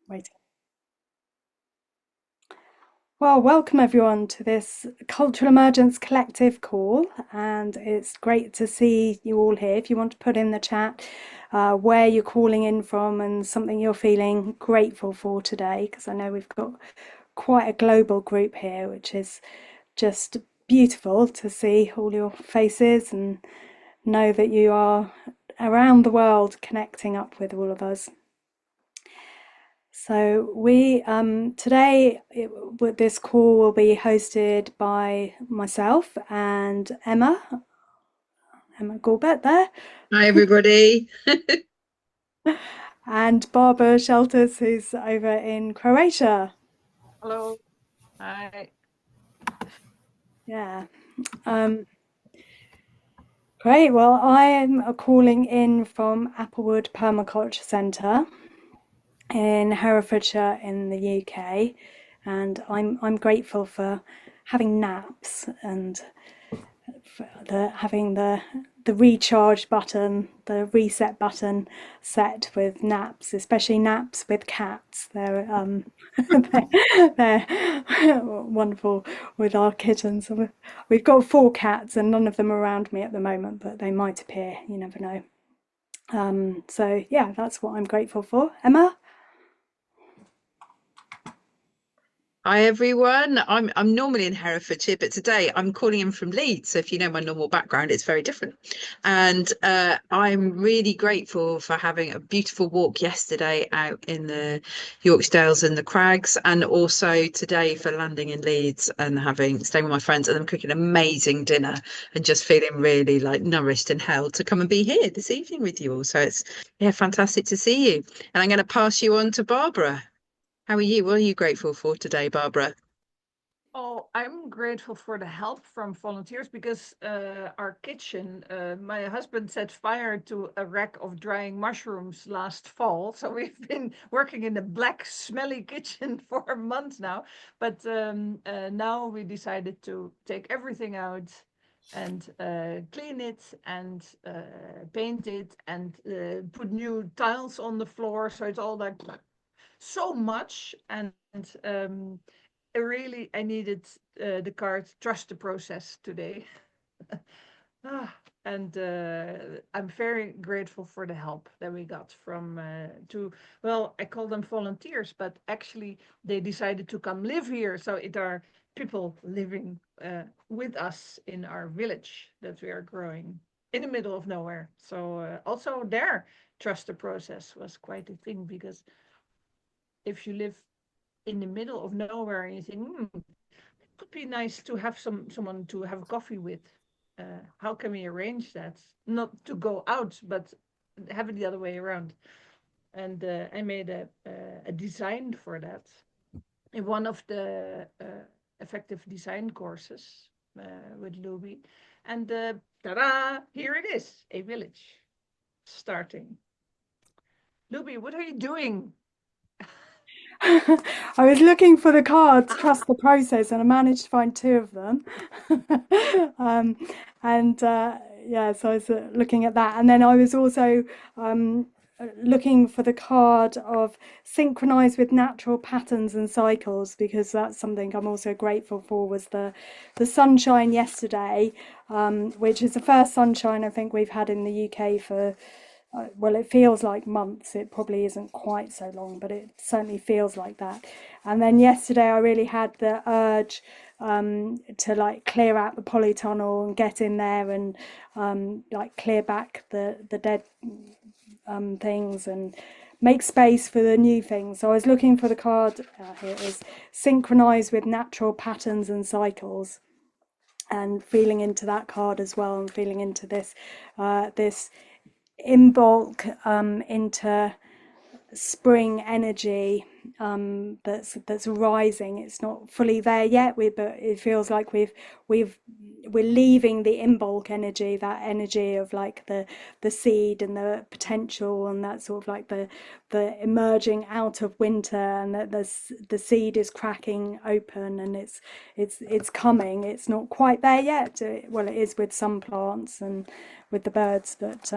Waiting. Well, welcome everyone to this Cultural Emergence Collective call, and it's great to see you all here. If you want to put in the chat where you're calling in from and something you're feeling grateful for today, because I know we've got quite a global group here, which is just beautiful to see all your faces and know that you are around the world connecting up with all of us. So we today this call will be hosted by myself and Emma Gorbett there, Hi, everybody. and Barbara Shelters, who's over in Croatia. Hello. Hi. Yeah. Um, Great. Well, I am calling in from Applewood Permaculture Centre in Herefordshire in the UK, and I'm grateful for having naps and having the recharge button, the reset button set with naps, especially naps with cats. They're wonderful with our kittens. We've got 4 cats and none of them are around me at the moment, but they might appear. You never know. So yeah, that's what I'm grateful for. Emma? Hi, everyone. I'm normally in Herefordshire, but today I'm calling in from Leeds. So if you know my normal background, it's very different. And I'm really grateful for having a beautiful walk yesterday out in the Yorkshire Dales and the Crags, and also today for landing in Leeds and having staying with my friends and I'm cooking amazing dinner and just feeling really like nourished and held to come and be here this evening with you all. So it's fantastic to see you. And I'm going to pass you on to Barbara. How are you? What are you grateful for today, Barbara? Oh, I'm grateful for the help from volunteers because our kitchen, my husband set fire to a rack of drying mushrooms last fall. So we've been working in a black, smelly kitchen for a month now. But now we decided to take everything out and clean it and paint it and put new tiles on the floor. So it's all like so much. And um, I needed the card trust the process today. And I'm very grateful for the help that we got from well, I call them volunteers, but actually they decided to come live here. So it are people living with us in our village that we are growing in the middle of nowhere. So also their trust the process was quite a thing because if you live in the middle of nowhere and you think, could be nice to have someone to have coffee with. How can we arrange that? Not to go out, but have it the other way around. And I made a design for that in one of the effective design courses with Luby. And ta-da! Here it is, a village starting. Luby, what are you doing? I was looking for the card trust the process and I managed to find 2 of them. um, and yeah, so I was looking at that, and then I was also looking for the card of synchronize with natural patterns and cycles, because that's something I'm also grateful for, was the sunshine yesterday, which is the first sunshine I think we've had in the UK for well, it feels like months. It probably isn't quite so long, but it certainly feels like that. And then yesterday, I really had the urge to like clear out the polytunnel and get in there and like clear back the dead things and make space for the new things. So I was looking for the card. Here it is: synchronize with natural patterns and cycles, and feeling into that card as well, and feeling into this in bulk into spring energy that's rising. It's not fully there yet, but it feels like we've we're leaving the in bulk energy, that energy of like the seed and the potential, and that sort of like the emerging out of winter, and that the seed is cracking open and it's coming. It's not quite there yet. Well, it is with some plants and with the birds, but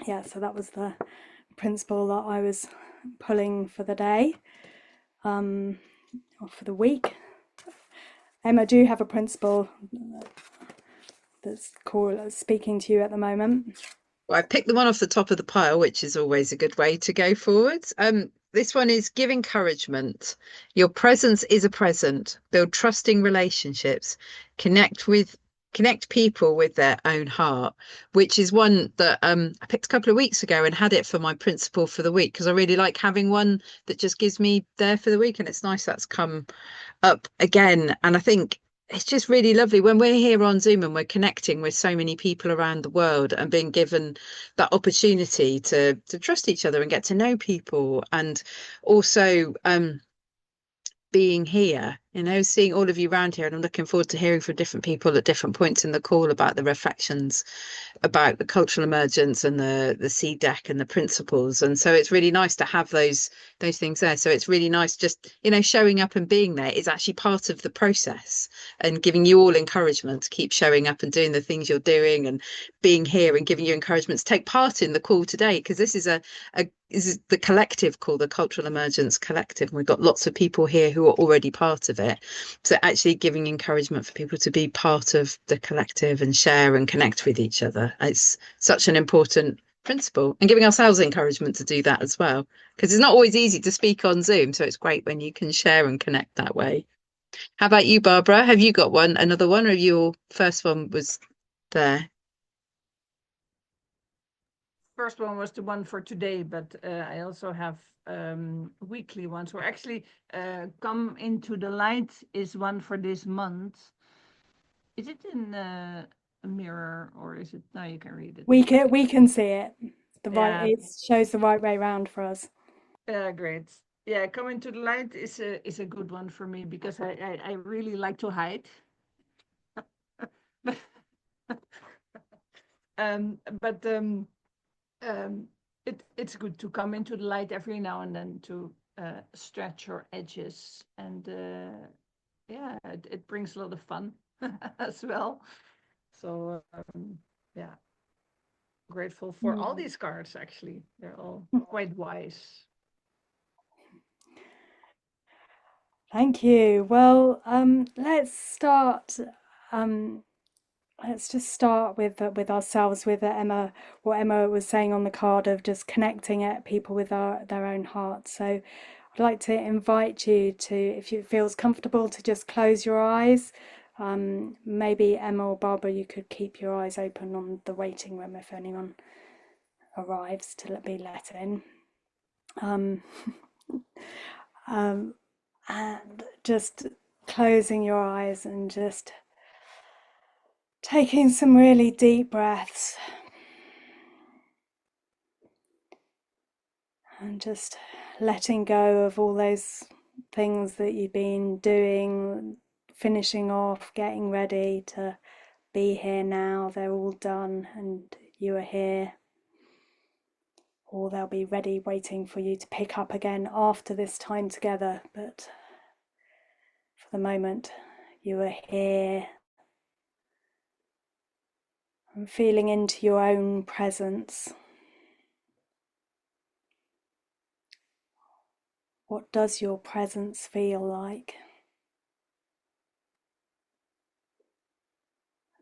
yeah, so that was the principle that I was pulling for the day, or for the week. Emma, do you have a principle that's speaking to you at the moment? Well, I picked the one off the top of the pile, which is always a good way to go forward. This one is give encouragement. Your presence is a present. Build trusting relationships. Connect people with their own heart, which is one that I picked a couple of weeks ago and had it for my principle for the week because I really like having one that just gives me there for the week, and it's nice that's come up again. And I think it's just really lovely when we're here on Zoom and we're connecting with so many people around the world and being given that opportunity to trust each other and get to know people, and also being here, seeing all of you around here. And I'm looking forward to hearing from different people at different points in the call about the reflections about the cultural emergence and the CEED Deck and the principles. And so it's really nice to have those things there. So it's really nice just, showing up and being there is actually part of the process, and giving you all encouragement to keep showing up and doing the things you're doing and being here, and giving you encouragement to take part in the call today, because this is this is the collective called the Cultural Emergence Collective. And we've got lots of people here who are already part of it. So actually giving encouragement for people to be part of the collective and share and connect with each other. It's such an important principle, and giving ourselves encouragement to do that as well, because it's not always easy to speak on Zoom. So it's great when you can share and connect that way. How about you, Barbara? Have you got another one, or your first one was there? First one was the one for today, but I also have weekly ones. Or actually, come into the light is one for this month. Is it in a mirror, or is it? Now you can read it. We can see it. Yeah. It shows the right way round for us. Great. Yeah, coming to the light is a good one for me, because I really like to hide. But it's good to come into the light every now and then, to stretch your edges, and yeah, it brings a lot of fun as well. So yeah, grateful for all these cards. Actually, they're all quite wise. Thank you. Well, let's start. Let's just start with ourselves, with Emma, what Emma was saying on the card of just connecting at people with their own hearts. So I'd like to invite you to, if it feels comfortable, to just close your eyes. Maybe Emma or Barbara, you could keep your eyes open on the waiting room if anyone arrives to be let in. And just closing your eyes and just taking some really deep breaths, and just letting go of all those things that you've been doing, finishing off, getting ready to be here now. They're all done and you are here, or they'll be ready waiting for you to pick up again after this time together. But for the moment, you are here and feeling into your own presence. What does your presence feel like?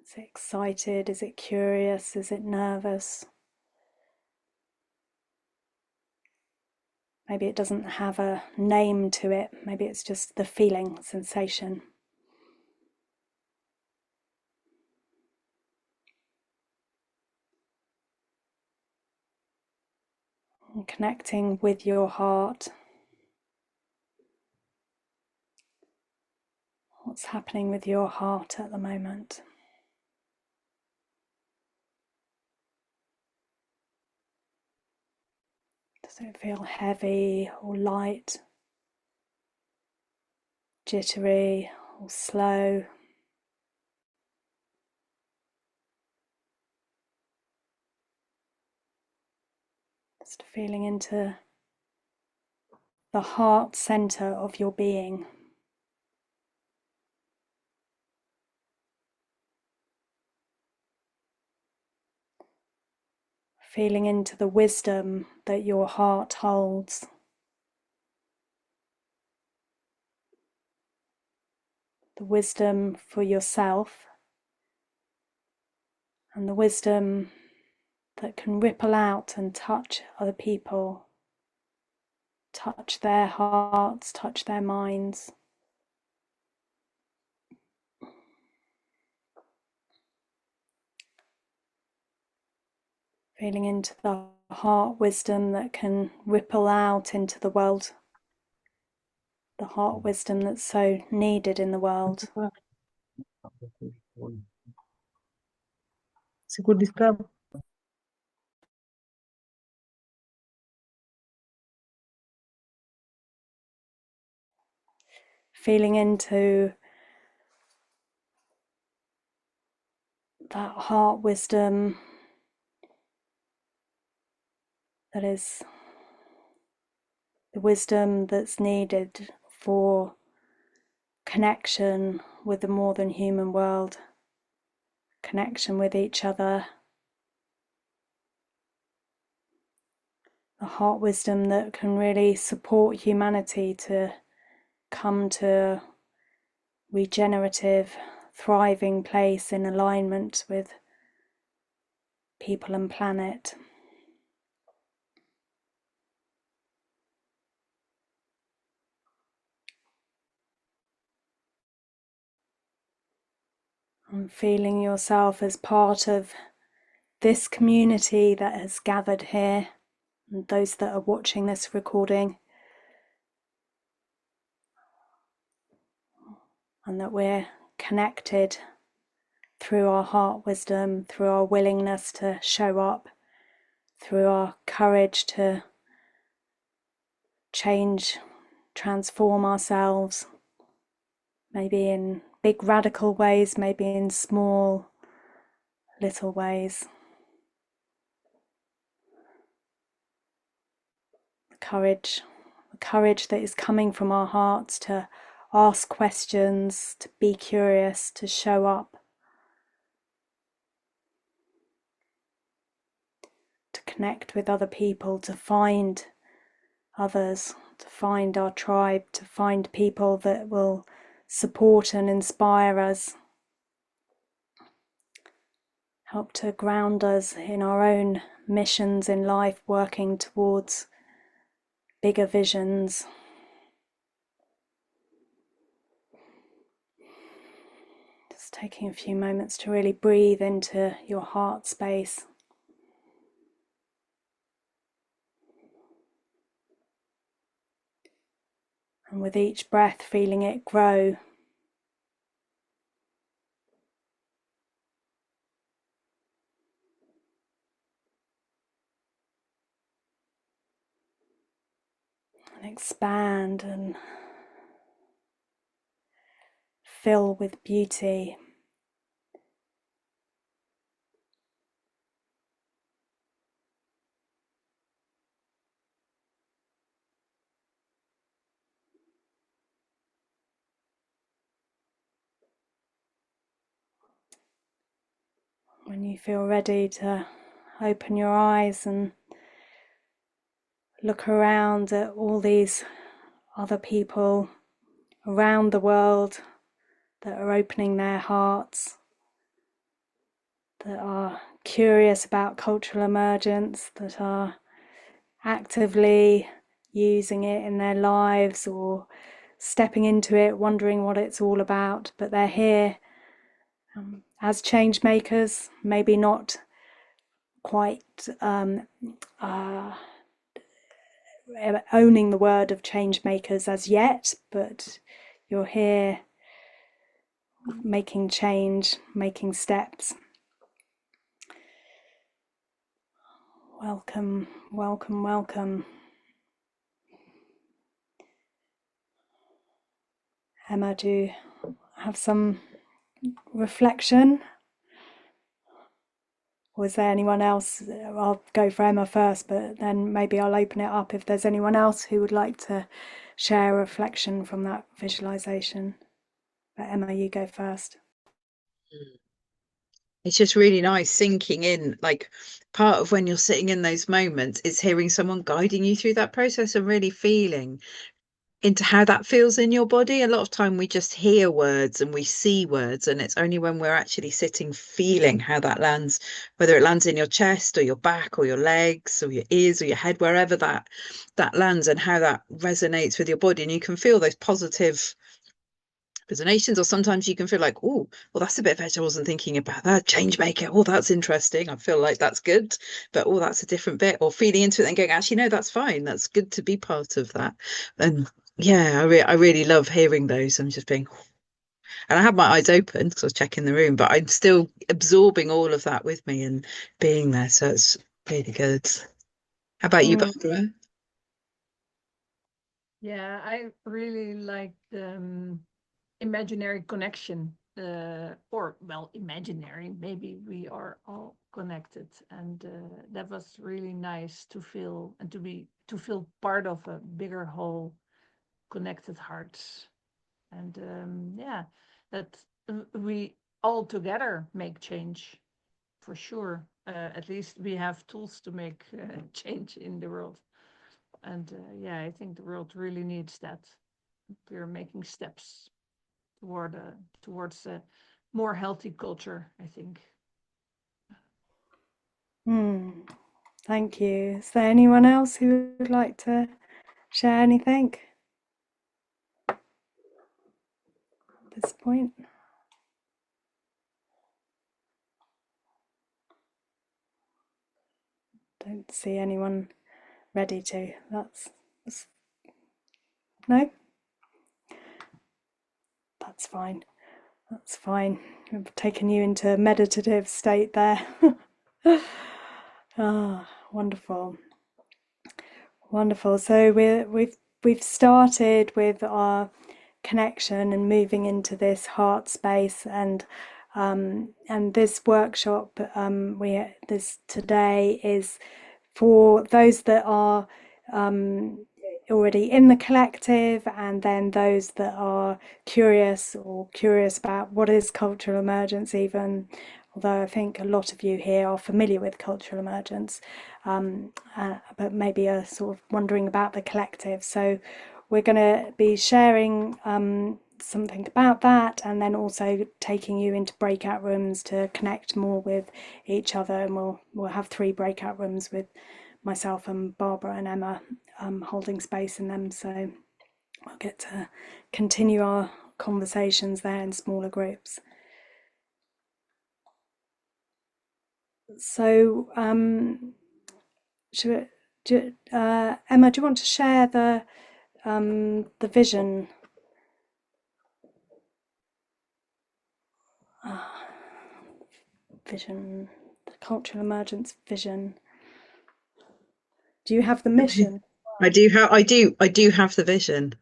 Is it excited? Is it curious? Is it nervous? Maybe it doesn't have a name to it. Maybe it's just the feeling, sensation. And connecting with your heart. What's happening with your heart at the moment? Does it feel heavy or light, jittery or slow? Just feeling into the heart center of your being. Feeling into the wisdom that your heart holds. the wisdom for yourself, and the wisdom that can ripple out and touch other people, touch their hearts, touch their minds. Feeling into the heart wisdom that can ripple out into the world, the heart wisdom that's so needed in the world. Feeling into that heart wisdom that is the wisdom that's needed for connection with the more than human world, connection with each other, the heart wisdom that can really support humanity to come to regenerative, thriving place in alignment with people and planet. And feeling yourself as part of this community that has gathered here, and those that are watching this recording, and that we're connected through our heart wisdom, through our willingness to show up, through our courage to change, transform ourselves, maybe in big radical ways, maybe in small little ways. The courage that is coming from our hearts to ask questions, to be curious, to show up, to connect with other people, to find others, to find our tribe, to find people that will support and inspire us, help to ground us in our own missions in life, working towards bigger visions. Just taking a few moments to really breathe into your heart space. And with each breath, feeling it grow. And expand and fill with beauty. When you feel ready to open your eyes and look around at all these other people around the world that are opening their hearts, that are curious about cultural emergence, that are actively using it in their lives or stepping into it, wondering what it's all about, but they're here as change makers, maybe not quite owning the word of change makers as yet, but you're here making change, making steps. Welcome, welcome, welcome. Emma, do you have some reflection? Or is there anyone else? I'll go for Emma first, but then maybe I'll open it up if there's anyone else who would like to share a reflection from that visualization. But Emma, you go first. It's just really nice sinking in. Like, part of when you're sitting in those moments is hearing someone guiding you through that process and really feeling into how that feels in your body. A lot of time we just hear words and we see words, and it's only when we're actually sitting feeling how that lands, whether it lands in your chest or your back or your legs or your ears or your head, wherever that lands, and how that resonates with your body. And you can feel those positive resonations, or sometimes you can feel like, oh, well, that's a bit of edge. I wasn't thinking about that. Change maker. Oh, that's interesting. I feel like that's good, but oh, that's a different bit. Or feeling into it and going, actually, no, that's fine. That's good to be part of that. And yeah, I really love hearing those. I'm just being, and I have my eyes open because I was checking the room, but I'm still absorbing all of that with me and being there. So it's really good. How about you, Mm. Barbara? Yeah, I really like the imaginary connection, or well, imaginary. Maybe we are all connected, and that was really nice to feel and to feel part of a bigger whole, connected hearts, and yeah, that we all together make change for sure. At least we have tools to make change in the world. And yeah, I think the world really needs that. We're making steps toward towards a more healthy culture, I think. Mm. Thank you. Is there anyone else who would like to share anything at this point? Don't see anyone ready to. That's no, that's fine. That's fine. I've taken you into a meditative state there. Ah, wonderful. Wonderful. So we've started with our connection and moving into this heart space, and this workshop this today is for those that are already in the collective, and then those that are curious about what is cultural emergence, even although I think a lot of you here are familiar with cultural emergence, but maybe are sort of wondering about the collective. So we're going to be sharing something about that, and then also taking you into breakout rooms to connect more with each other. And we'll have 3 breakout rooms with myself and Barbara and Emma holding space in them. So we'll get to continue our conversations there in smaller groups. So should we, Emma, do you want to share the vision? Vision, the cultural emergence vision. Do you have the mission? I do have the vision.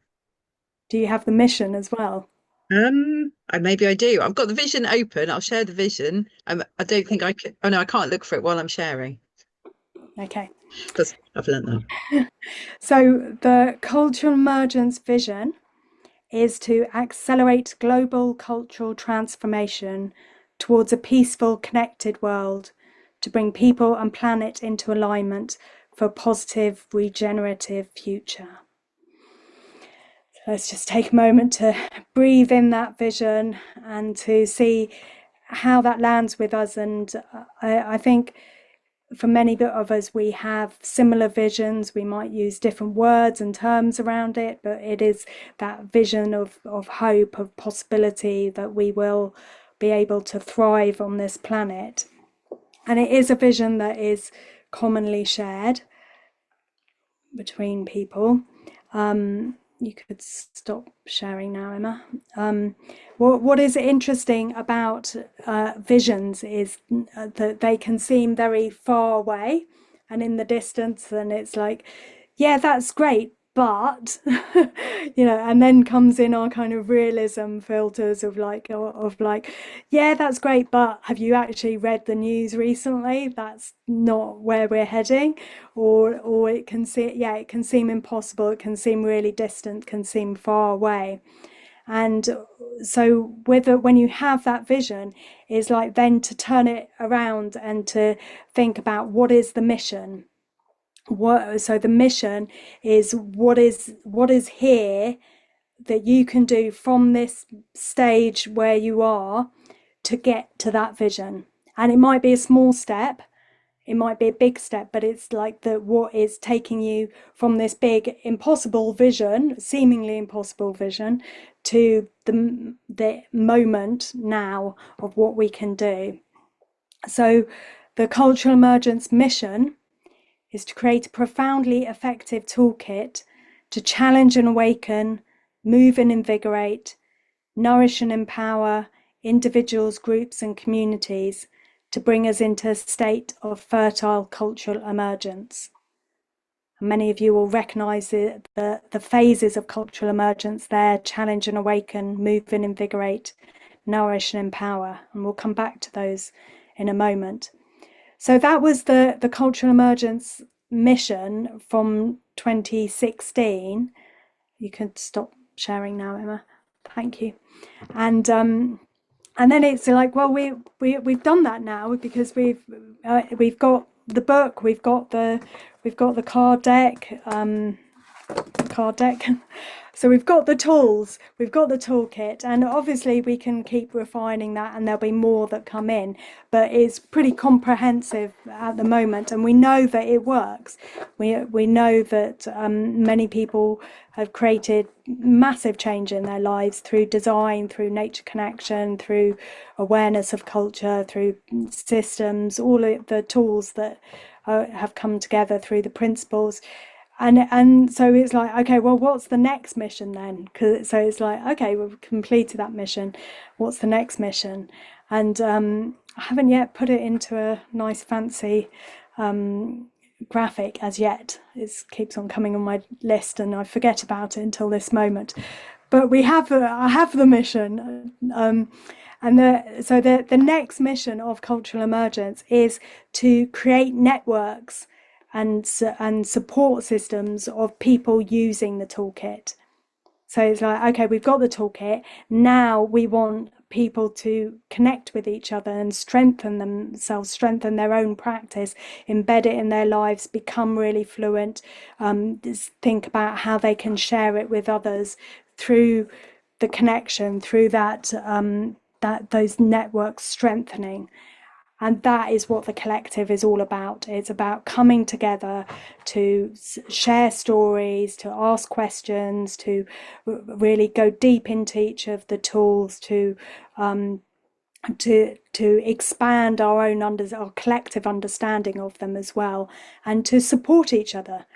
Do you have the mission as well? Maybe I do. I've got the vision open. I'll share the vision. I don't think I can. Oh no, I can't look for it while I'm sharing Okay. because I've learned that. So the cultural emergence vision is to accelerate global cultural transformation towards a peaceful, connected world, to bring people and planet into alignment for a positive, regenerative future. Let's just take a moment to breathe in that vision and to see how that lands with us. And I think for many of us, we have similar visions. We might use different words and terms around it, but it is that vision of hope, of possibility, that we will be able to thrive on this planet. And it is a vision that is commonly shared between people. You could stop sharing now, Emma. What is interesting about visions is that they can seem very far away and in the distance, and it's like, yeah, that's great, but and then comes in our kind of realism filters of like, yeah, that's great, but have you actually read the news recently? That's not where we're heading. Or it can seem impossible, it can seem really distant, can seem far away. And so when you have that vision, is like then to turn it around and to think about what is the mission. so the mission is what is here that you can do from this stage where you are to get to that vision. And it might be a small step, it might be a big step, but it's like what is taking you from this big impossible vision, seemingly impossible vision, to the moment now of what we can do. So the Cultural Emergence mission is to create a profoundly effective toolkit to challenge and awaken, move and invigorate, nourish and empower individuals, groups and communities to bring us into a state of fertile cultural emergence. And many of you will recognise the phases of cultural emergence there: challenge and awaken, move and invigorate, nourish and empower. And we'll come back to those in a moment. So that was the Cultural Emergence mission from 2016. You can stop sharing now, Emma. Thank you. And then it's like, well, we've done that now because we've got the book, we've got the card deck, So we've got the tools, we've got the toolkit, and obviously we can keep refining that, and there'll be more that come in, but it's pretty comprehensive at the moment, and we know that it works. We know that many people have created massive change in their lives through design, through nature connection, through awareness of culture, through systems, all of the tools that have come together through the principles. And so it's like, okay, well, what's the next mission then? So it's like, okay, we've completed that mission. What's the next mission? And I haven't yet put it into a nice fancy graphic as yet. It keeps on coming on my list, and I forget about it until this moment. But I have the mission. So the next mission of Cultural Emergence is to create networks and support systems of people using the toolkit. So it's like, okay, we've got the toolkit, now we want people to connect with each other and strengthen themselves, strengthen their own practice, embed it in their lives, become really fluent, think about how they can share it with others through the connection, through that those networks strengthening. And that is what the collective is all about. It's about coming together to share stories, to ask questions, to really go deep into each of the tools, to expand our own our collective understanding of them as well, and to support each other.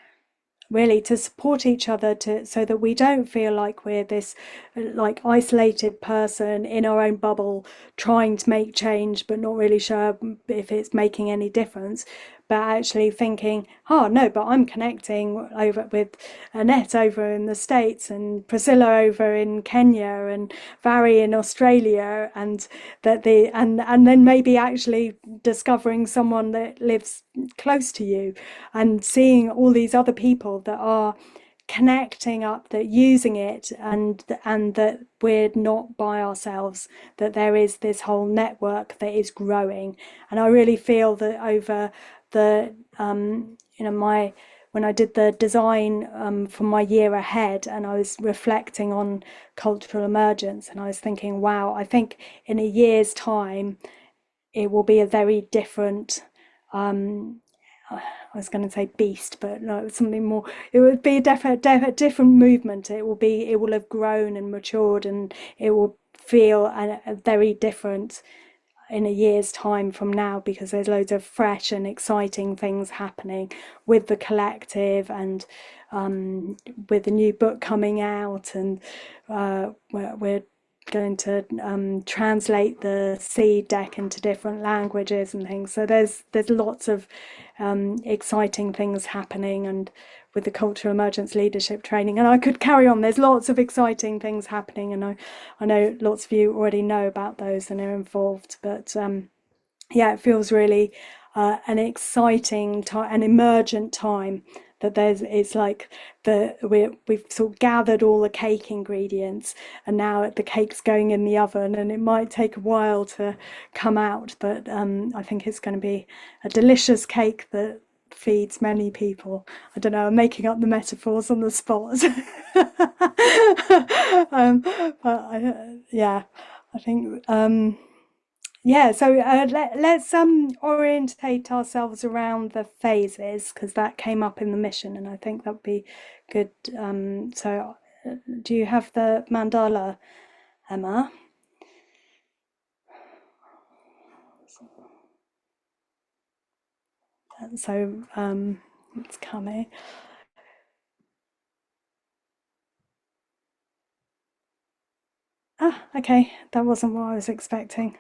Really, to support each other, so that we don't feel like we're this like isolated person in our own bubble trying to make change but not really sure if it's making any difference, but actually thinking, oh no, but I'm connecting over with Annette over in the States, and Priscilla over in Kenya, and Vary in Australia, and then maybe actually discovering someone that lives close to you, and seeing all these other people that are connecting up, that using it, and that we're not by ourselves, that there is this whole network that is growing. And I really feel that over the when I did the design for my year ahead, and I was reflecting on Cultural Emergence, and I was thinking, wow, I think in a year's time it will be a very different I was going to say beast, but no, something more. It would be a different movement. It will have grown and matured, and it will feel a very different in a year's time from now, because there's loads of fresh and exciting things happening with the collective, and with the new book coming out, and we're going to translate the CEED Deck into different languages and things. So there's lots of exciting things happening, and with the Cultural Emergence leadership training, and I could carry on. There's lots of exciting things happening, and I know lots of you already know about those and are involved, but yeah, it feels really an exciting time, an emergent time, that it's like we've sort of gathered all the cake ingredients, and now the cake's going in the oven, and it might take a while to come out, but I think it's going to be a delicious cake that feeds many people. I don't know, I'm making up the metaphors on the spot. But yeah, I think yeah, so let's orientate ourselves around the phases, because that came up in the mission, and I think that would be good. So do you have the mandala, Emma? So it's coming. Ah, okay, that wasn't what I was expecting.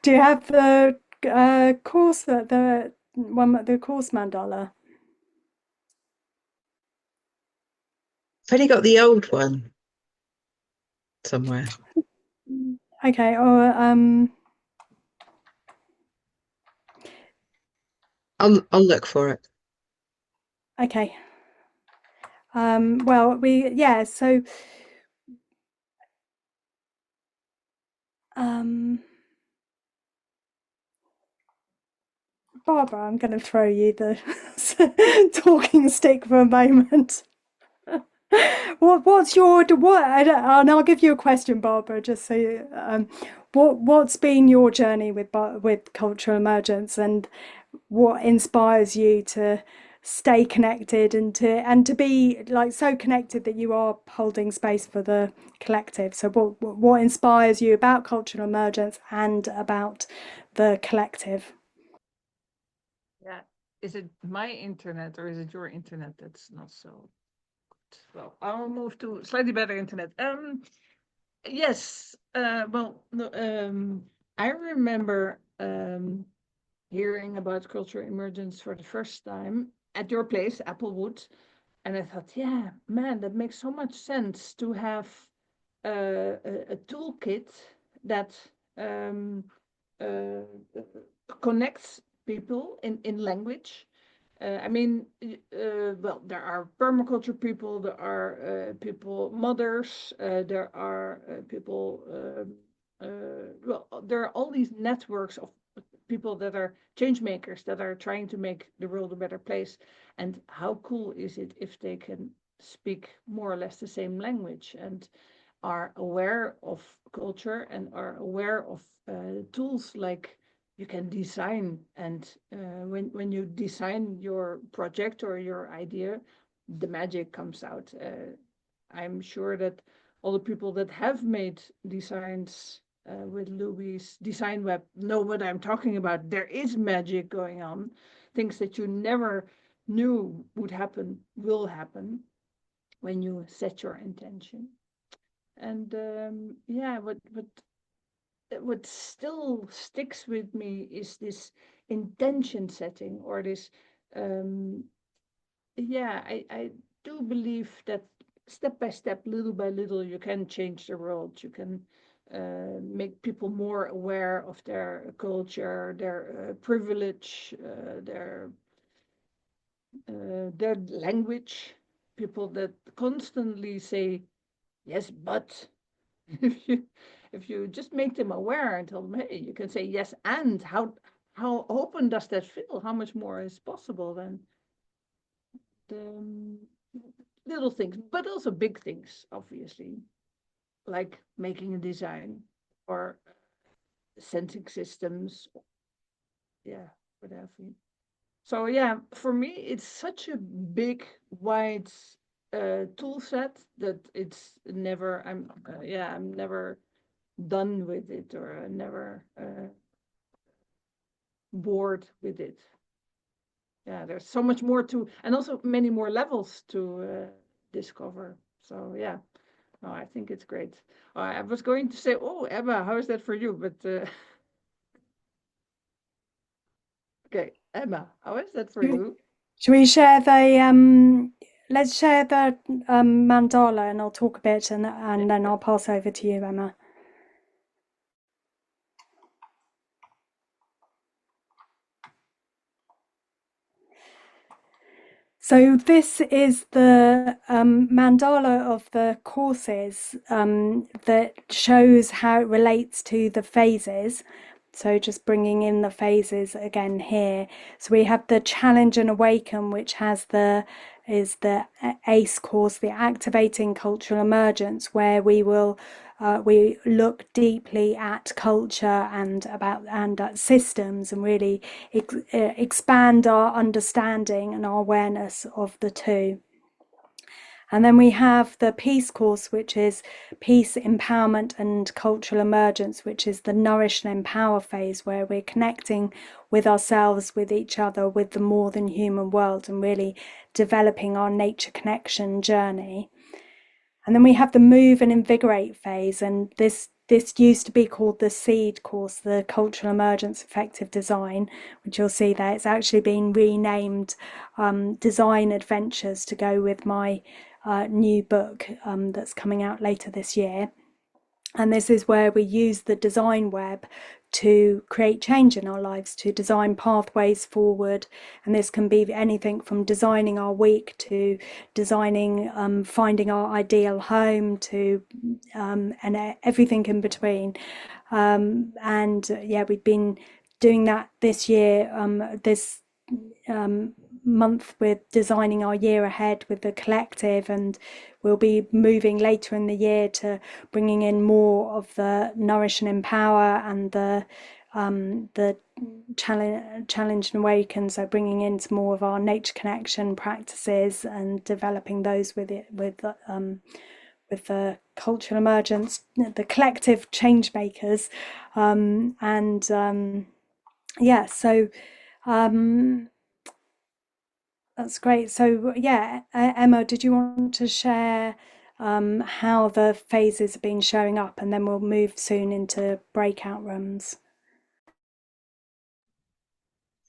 Do you have the course, the one, the course mandala? I've only got the old one somewhere. Okay, or I'll look for it. okay. Well, yeah, so Barbara, I'm going to throw you the talking stick for a moment. What's your what? And I'll give you a question, Barbara, just so you, what's been your journey with cultural emergence, and what inspires you to stay connected and to be like so connected that you are holding space for the collective? So what inspires you about cultural emergence and about the collective? Yeah. Is it my internet or is it your internet that's not so good? Well, I'll move to slightly better internet. Yes. Well, no, I remember hearing about cultural emergence for the first time at your place, Applewood, and I thought, yeah, man, that makes so much sense to have a toolkit that um, uh, connects people in language. I mean, well, there are permaculture people, there are people, mothers, there are people, well, there are all these networks of people that are change makers that are trying to make the world a better place. And how cool is it if they can speak more or less the same language and are aware of culture and are aware of tools like you can design. And when you design your project or your idea, the magic comes out. I'm sure that all the people that have made designs with Louis Design Web know what I'm talking about. There is magic going on. Things that you never knew would happen will happen when you set your intention. And yeah, what still sticks with me is this intention setting, or this yeah, I do believe that step by step, little by little, you can change the world. You can make people more aware of their culture, their privilege, their language. People that constantly say yes, but if you just make them aware and tell them, hey, you can say yes, and how open does that feel? How much more is possible than the little things, but also big things, obviously, like making a design or sensing systems, yeah, what have you. So yeah, for me, it's such a big, wide tool set that it's never. Yeah, I'm never done with it, or never bored with it. Yeah, there's so much more to, and also many more levels to discover. So yeah, no, I think it's great. I was going to say, oh, Emma, how is that for you? But okay, Emma, how is that for you? Should we share the let's share the mandala, and I'll talk a bit, and then I'll pass over to you, Emma. So this is the mandala of the courses that shows how it relates to the phases. So just bringing in the phases again here. So we have the Challenge and Awaken, which has the ACE course, the Activating Cultural Emergence, where we will we look deeply at culture and at systems, and really expand our understanding and our awareness of the two. And then we have the Peace course, which is Peace, Empowerment and Cultural Emergence, which is the Nourish and Empower phase, where we're connecting with ourselves, with each other, with the more than human world, and really developing our nature connection journey. And then we have the Move and Invigorate phase, and this used to be called the CEED course, the Cultural Emergence Effective Design, which you'll see there. It's actually been renamed Design Adventures to go with my new book that's coming out later this year. And this is where we use the design web to create change in our lives, to design pathways forward. And this can be anything from designing our week to designing, finding our ideal home, to and everything in between. Yeah, we've been doing that this year, this month with designing our year ahead with the collective, and we'll be moving later in the year to bringing in more of the Nourish and Empower and the challenge and awaken, so bringing in some more of our nature connection practices and developing those with the cultural emergence, the collective change makers, yeah, so that's great. So yeah, Emma, did you want to share how the phases have been showing up, and then we'll move soon into breakout rooms?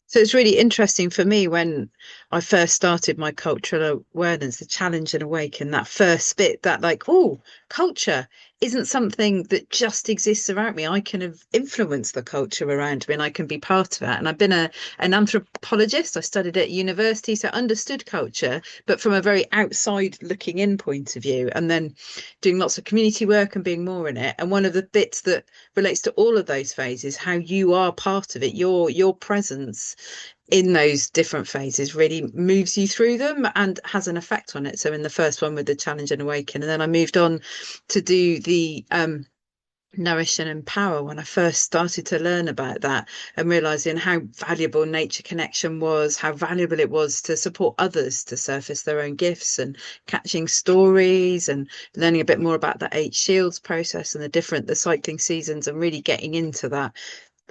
So it's really interesting for me when I first started my cultural awareness, the challenge and awaken, that first bit, that like, oh, culture isn't something that just exists around me. I can influence the culture around me and I can be part of that. And I've been an anthropologist. I studied at university, so understood culture, but from a very outside looking in point of view, and then doing lots of community work and being more in it. And one of the bits that relates to all of those phases, how you are part of it, your presence in those different phases really moves you through them and has an effect on it. So in the first one with the challenge and awaken, and then I moved on to do the Nourish and Empower when I first started to learn about that, and realizing how valuable nature connection was, how valuable it was to support others to surface their own gifts, and catching stories, and learning a bit more about the 8 shields process and the cycling seasons, and really getting into that,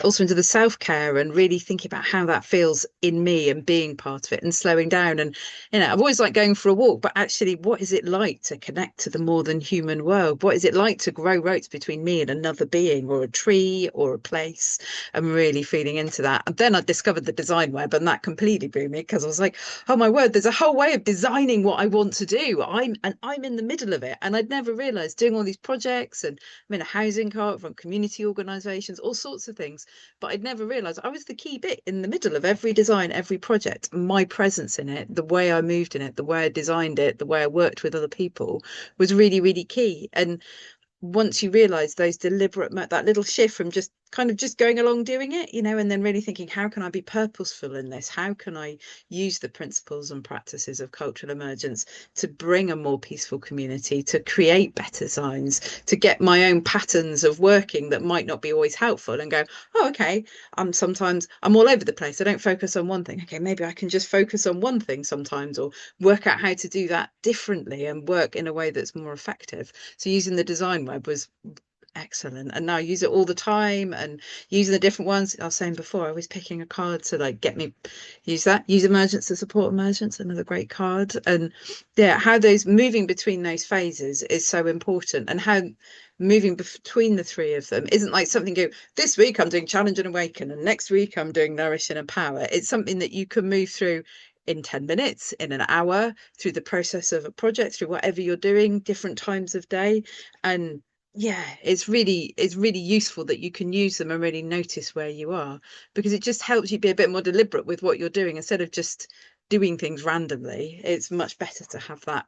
also into the self-care, and really thinking about how that feels in me and being part of it and slowing down. And I've always liked going for a walk, but actually, what is it like to connect to the more than human world? What is it like to grow roots between me and another being, or a tree, or a place? I'm really feeling into that. And then I discovered the design web, and that completely blew me, because I was like, oh my word, there's a whole way of designing what I want to do. I'm in the middle of it, and I'd never realized, doing all these projects, and I'm in a housing co-op, from community organizations, all sorts of things, but I'd never realized I was the key bit in the middle of every design, every project. My presence in it, the way I moved in it, the way I designed it, the way I worked with other people was really, really key. And once you realize those deliberate, that little shift from just kind of just going along doing it, and then really thinking, how can I be purposeful in this? How can I use the principles and practices of cultural emergence to bring a more peaceful community, to create better signs, to get my own patterns of working that might not be always helpful, and go, oh, okay, I'm all over the place. I don't focus on one thing. Okay, maybe I can just focus on one thing sometimes, or work out how to do that differently and work in a way that's more effective. So using the design web was excellent, and now I use it all the time, and using the different ones. I was saying before, I was picking a card to like get me use Emergence to support Emergence, another great card. And yeah, how those moving between those phases is so important, and how moving between the 3 of them isn't like something this week I'm doing challenge and awaken, and next week I'm doing nourish and empower. It's something that you can move through in 10 minutes, in an hour, through the process of a project, through whatever you're doing, different times of day. And yeah, it's really useful that you can use them and really notice where you are, because it just helps you be a bit more deliberate with what you're doing instead of just doing things randomly. It's much better to have that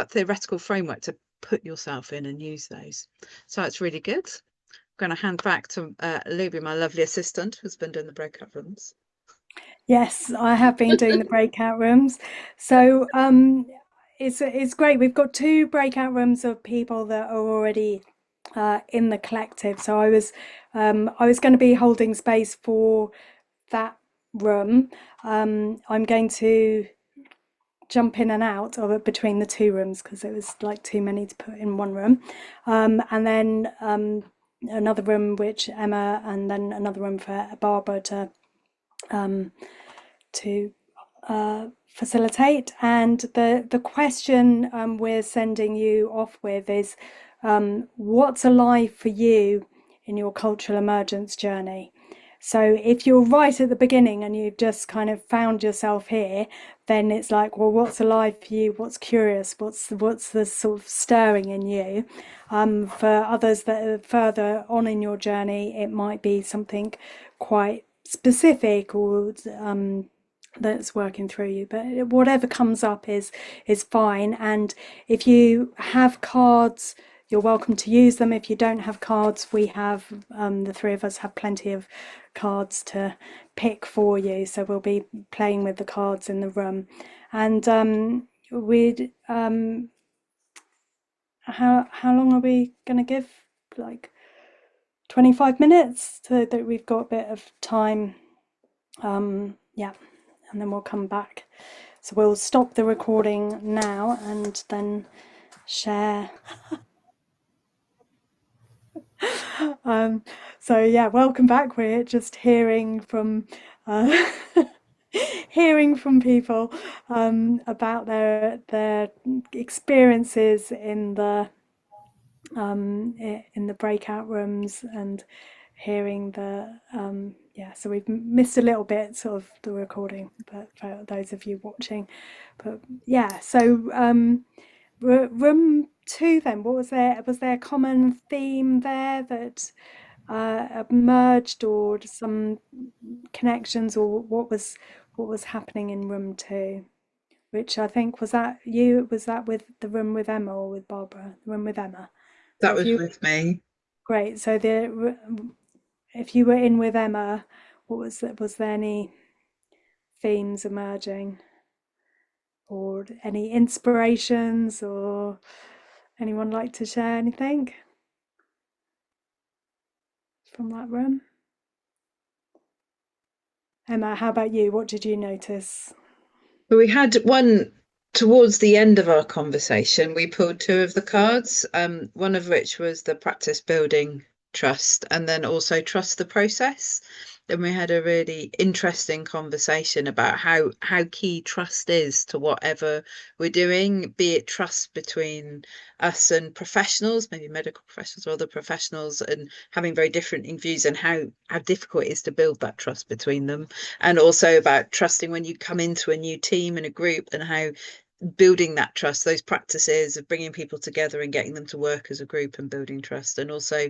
theoretical framework to put yourself in and use those. So it's really good. going to hand back to Luby, my lovely assistant, who's been doing the breakout rooms. Yes, I have been doing the breakout rooms. So it's great. We've got 2 breakout rooms of people that are already in the collective. So I was going to be holding space for that room. I'm going to jump in and out of it between the 2 rooms because it was like too many to put in one room. And then another room which Emma, and then another room for Barbara to facilitate. And the question we're sending you off with is, what's alive for you in your cultural emergence journey? So if you're right at the beginning and you've just kind of found yourself here, then it's like, well, what's alive for you? What's curious? What's the sort of stirring in you? For others that are further on in your journey, it might be something quite specific or that's working through you, but whatever comes up is fine. And if you have cards, you're welcome to use them. If you don't have cards, we have the 3 of us have plenty of cards to pick for you, so we'll be playing with the cards in the room. And we'd how long are we going to give? Like 25 minutes, so that we've got a bit of time. Yeah, and then we'll come back. So we'll stop the recording now and then share. So yeah, welcome back. We're just hearing from hearing from people about their experiences in the breakout rooms, and hearing the yeah, so we've missed a little bit of the recording, but for those of you watching. But yeah, so room 2 then, what was there a common theme there that emerged, or some connections, or what was happening in room 2? Which I think, was that with the room with Emma or with Barbara? The room with Emma. So That was with me. great. So if you were in with Emma, was there any themes emerging, or any inspirations, or anyone like to share anything from that room? Emma, how about you? What did you notice? But we had one towards the end of our conversation. We pulled 2 of the cards, one of which was the practice building trust, and then also trust the process. And we had a really interesting conversation about how key trust is to whatever we're doing, be it trust between us and professionals, maybe medical professionals or other professionals, and having very different views, and how difficult it is to build that trust between them. And also about trusting when you come into a new team and a group, and how building that trust, those practices of bringing people together and getting them to work as a group and building trust. And also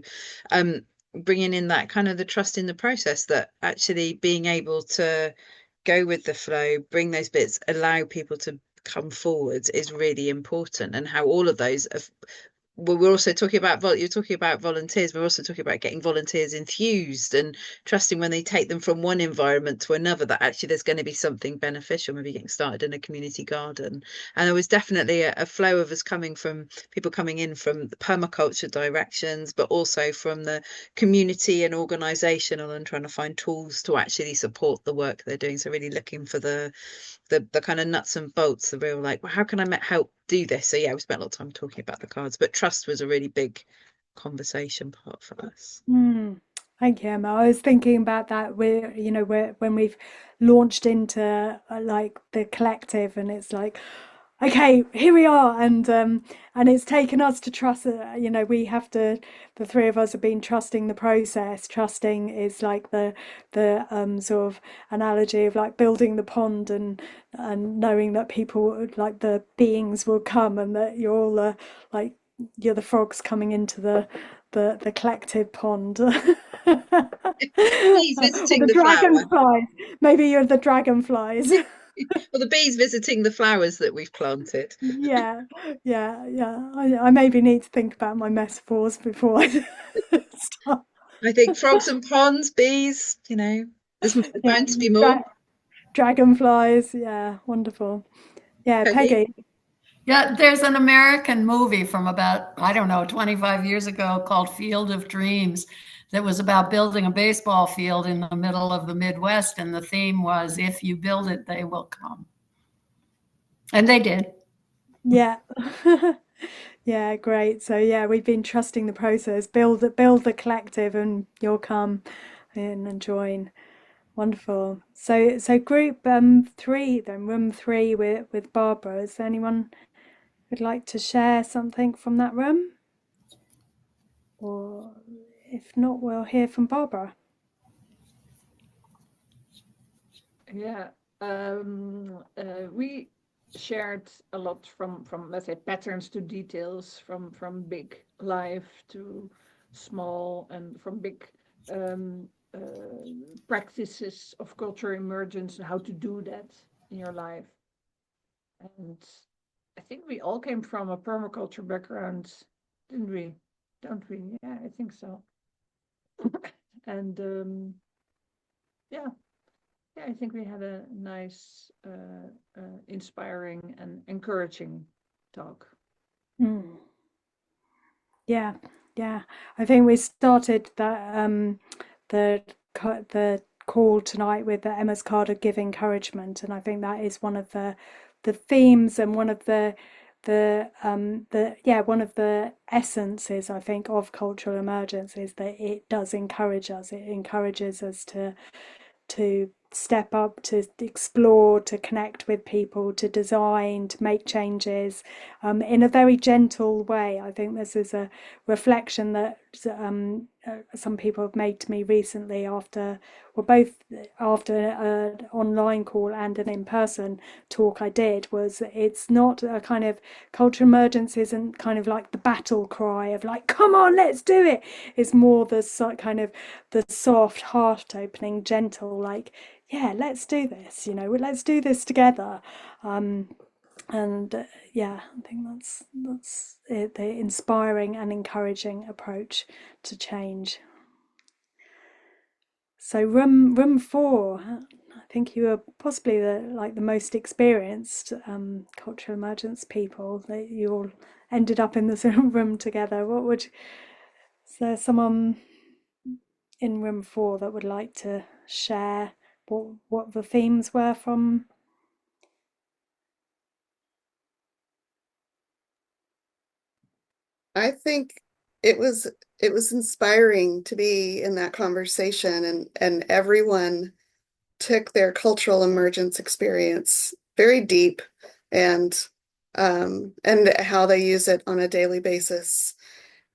bringing in that kind of the trust in the process, that actually being able to go with the flow, bring those bits, allow people to come forwards is really important. And how all of those well, we're also talking about you're talking about volunteers. We're also talking about getting volunteers infused and trusting when they take them from one environment to another, that actually there's going to be something beneficial, maybe getting started in a community garden. And there was definitely a flow of us people coming in from the permaculture directions, but also from the community and organizational, and trying to find tools to actually support the work they're doing. So really looking for the kind of nuts and bolts, the real, like, well, how can I help do this? So yeah, we spent a lot of time talking about the cards, but trust was a really big conversation part for us. Thank you, Emma. I was thinking about that. When we've launched into like the collective, and it's like, okay, here we are, and it's taken us to trust. We have to. The 3 of us have been trusting the process. Trusting is like the sort of analogy of like building the pond, and knowing that people, like the beings, will come, and that you're all like you're the frogs coming into the collective pond. Bees Or visiting the the flower. dragonflies. Maybe you're the dragonflies. Well, the bees visiting the flowers that we've planted. Yeah, yeah, yeah. I maybe need to think about my metaphors before I start. I think frogs and ponds, bees, there's Yeah, bound to be more. dragonflies. Yeah, wonderful. Yeah, Peggy? Peggy. Yeah, there's an American movie from about, I don't know, 25 years ago called Field of Dreams that was about building a baseball field in the middle of the Midwest. And the theme was, if you build it, they will come. And they did. Yeah. Yeah, great. So yeah, we've been trusting the process. Build the collective and you'll come in and join. Wonderful. So group three then, room three with Barbara. Is there anyone who'd like to share something from that room? Or if not, we'll hear from Barbara. Yeah, we shared a lot from let's say patterns to details, from big life to small, and from big um, practices of cultural emergence and how to do that in your life. And I think we all came from a permaculture background, didn't we? Don't we? Yeah, I think so. And yeah, yeah, I think we had a nice, inspiring and encouraging talk. Mm. Yeah, yeah. I think we started the call tonight with the Emma's card of give encouragement, and I think that is one of the themes and one of the yeah, one of the essences I think of cultural emergence is that it does encourage us. It encourages us to step up, to explore, to connect with people, to design, to make changes in a very gentle way. I think this is a reflection that some people have made to me recently after, well, both after an online call and an in-person talk I did, was it's not a kind of cultural emergence isn't kind of like the battle cry of like, come on, let's do it. It's more the kind of the soft, heart opening, gentle, like, yeah, let's do this, let's do this together. And yeah, I think that's it, the inspiring and encouraging approach to change. So room four, I think you were possibly the most experienced cultural emergence people. That you all ended up in the same room together. Is there someone in room four that would like to share what the themes were from? I think it was inspiring to be in that conversation, and everyone took their cultural emergence experience very deep, and and how they use it on a daily basis.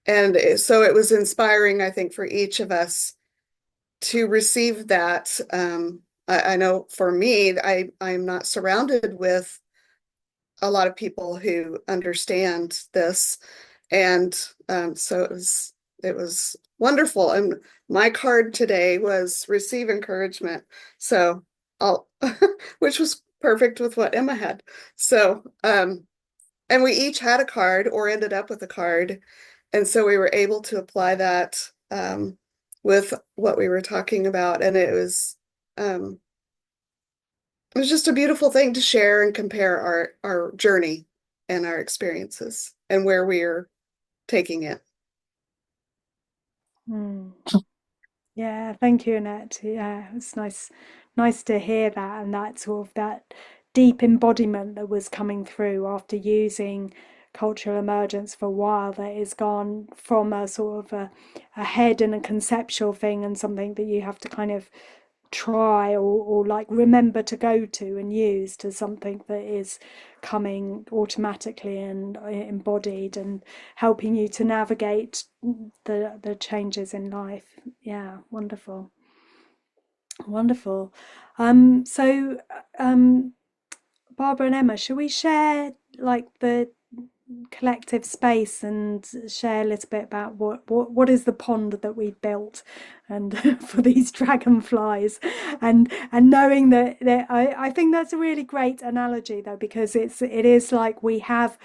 And so it was inspiring, I think, for each of us to receive that. I know for me, I'm not surrounded with a lot of people who understand this, and so it was wonderful. And my card today was receive encouragement, so I'll which was perfect with what Emma had. So and we each had a card or ended up with a card, and so we were able to apply that with what we were talking about, and it was just a beautiful thing to share and compare our journey and our experiences and where we're taking it. Hmm. Yeah, thank you, Annette. Yeah, it's nice to hear that, and that sort of that deep embodiment that was coming through after using cultural emergence for a while, that is gone from a sort of a head and a conceptual thing and something that you have to kind of try or like remember to go to and use, to something that is coming automatically and embodied and helping you to navigate the changes in life. Yeah, wonderful. Wonderful. So Barbara and Emma, shall we share like the collective space and share a little bit about what is the pond that we built and for these dragonflies, and knowing that I think that's a really great analogy though, because it is like we have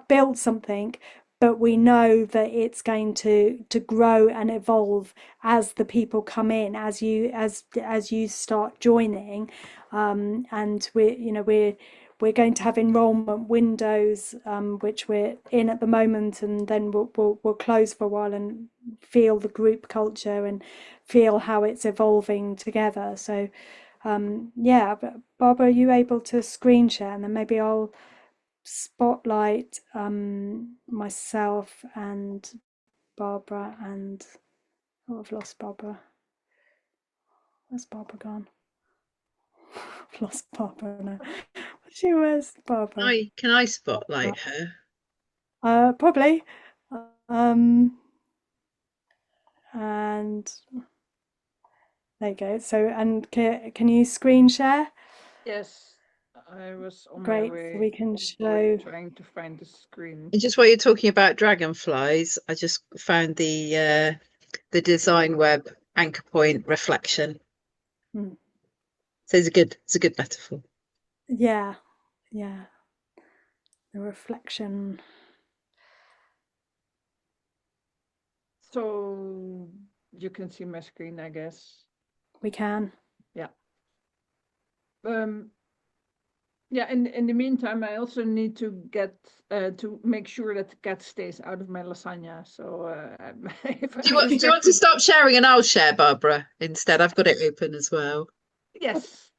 built something, but we know that it's going to grow and evolve as the people come in, as you start joining, and we're going to have enrollment windows, which we're in at the moment, and then we'll close for a while and feel the group culture and feel how it's evolving together. So yeah, but Barbara, are you able to screen share, and then maybe I'll spotlight myself and Barbara, and oh, I've lost Barbara. Where's Barbara gone? I've lost Barbara now. Where's Barbara? Can I spotlight her? Probably. And there you go. So, and can you screen share? Yes, I was on my Great. way. So we can show. Trying to find the screen. And just while you're talking about dragonflies, I just found the design web anchor point reflection. So it's a good metaphor. Yeah, yeah. The reflection. So you can see my screen, I guess. We can. Yeah. Yeah, in the meantime, I also need to get to make sure that the cat stays out of my lasagna. So Do you want to stop sharing and I'll share, Barbara, instead? I've got it open as well. Yes.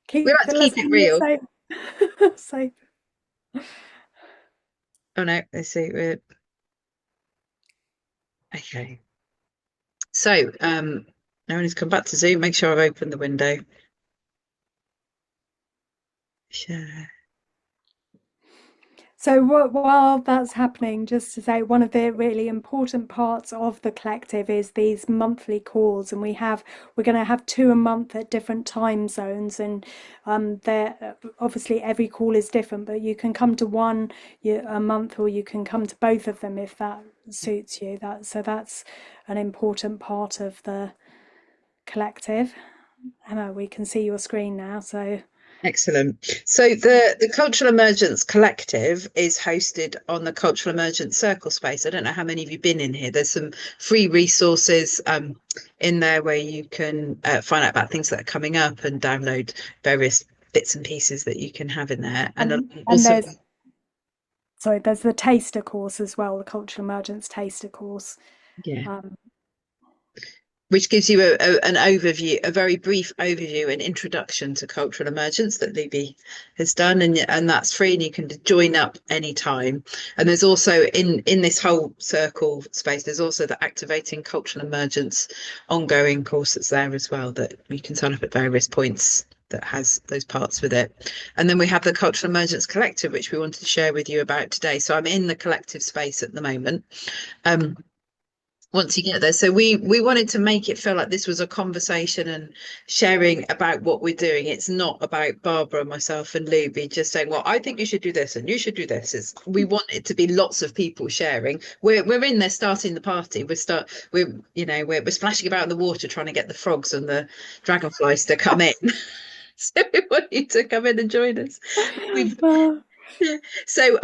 Keep We like to keep it real. Safe. Safe. Oh no, let's see. Okay. So now I need to come back to Zoom, make sure I've opened the window. Share. So while that's happening, just to say, one of the really important parts of the collective is these monthly calls, and we're going to have 2 a month at different time zones, and they're obviously every call is different, but you can come to one a month, or you can come to both of them if that suits you. That's an important part of the collective. Emma, we can see your screen now, so. Excellent. So the Cultural Emergence Collective is hosted on the Cultural Emergence Circle space. I don't know how many of you have been in here. There's some free resources in there where you can find out about things that are coming up and download various bits and pieces that you can have in there. And also, there's the taster course as well, the Cultural Emergence taster course. Yeah. Which gives you an overview, a very brief overview and introduction to cultural emergence that Libby has done, and that's free, and you can join up anytime. And there's also in this whole circle space, there's also the Activating Cultural Emergence ongoing course that's there as well, that you can sign up at various points, that has those parts with it. And then we have the Cultural Emergence Collective, which we wanted to share with you about today. So I'm in the collective space at the moment. Once you get there, so we wanted to make it feel like this was a conversation and sharing about what we're doing. It's not about Barbara, myself and Luby just saying, well, I think you should do this and you should do this. We want it to be lots of people sharing. We're in there starting the party. We're splashing about in the water trying to get the frogs and the dragonflies to come in. So we want you to come in and join us. So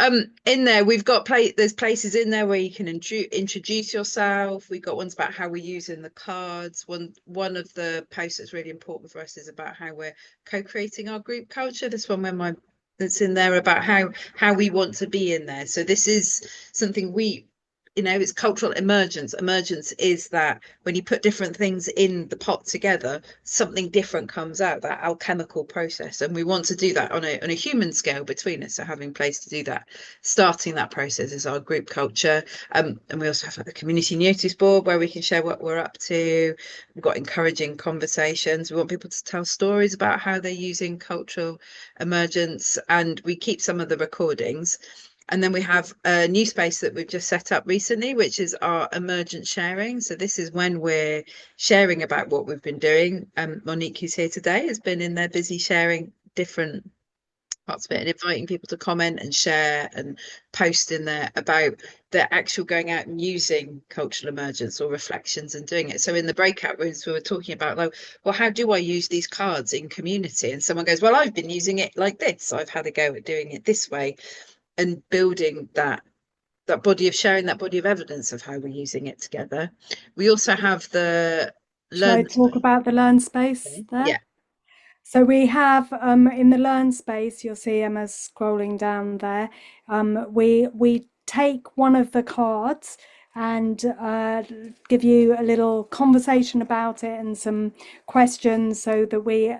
in there we've got there's places in there where you can introduce yourself. We've got ones about how we're using the cards. One of the posts that's really important for us is about how we're co-creating our group culture. This one that's in there about how we want to be in there. So this is something it's cultural emergence. Emergence is that when you put different things in the pot together, something different comes out, that alchemical process. And we want to do that on a human scale between us. So having place to do that, starting that process is our group culture. And we also have a community notice board where we can share what we're up to. We've got encouraging conversations. We want people to tell stories about how they're using cultural emergence, and we keep some of the recordings. And then we have a new space that we've just set up recently, which is our emergent sharing. So this is when we're sharing about what we've been doing. Monique, who's here today, has been in there busy sharing different parts of it and inviting people to comment and share and post in there about the actual going out and using cultural emergence or reflections and doing it. So in the breakout rooms, we were talking about, like, well, how do I use these cards in community? And someone goes, well, I've been using it like this. I've had a go at doing it this way. and building that body of sharing, that body of evidence of how we're using it together. We also have the Shall I learn talk about the learn space there? Yeah. So we have in the learn space, you'll see Emma scrolling down there. We take one of the cards and give you a little conversation about it and some questions, so that we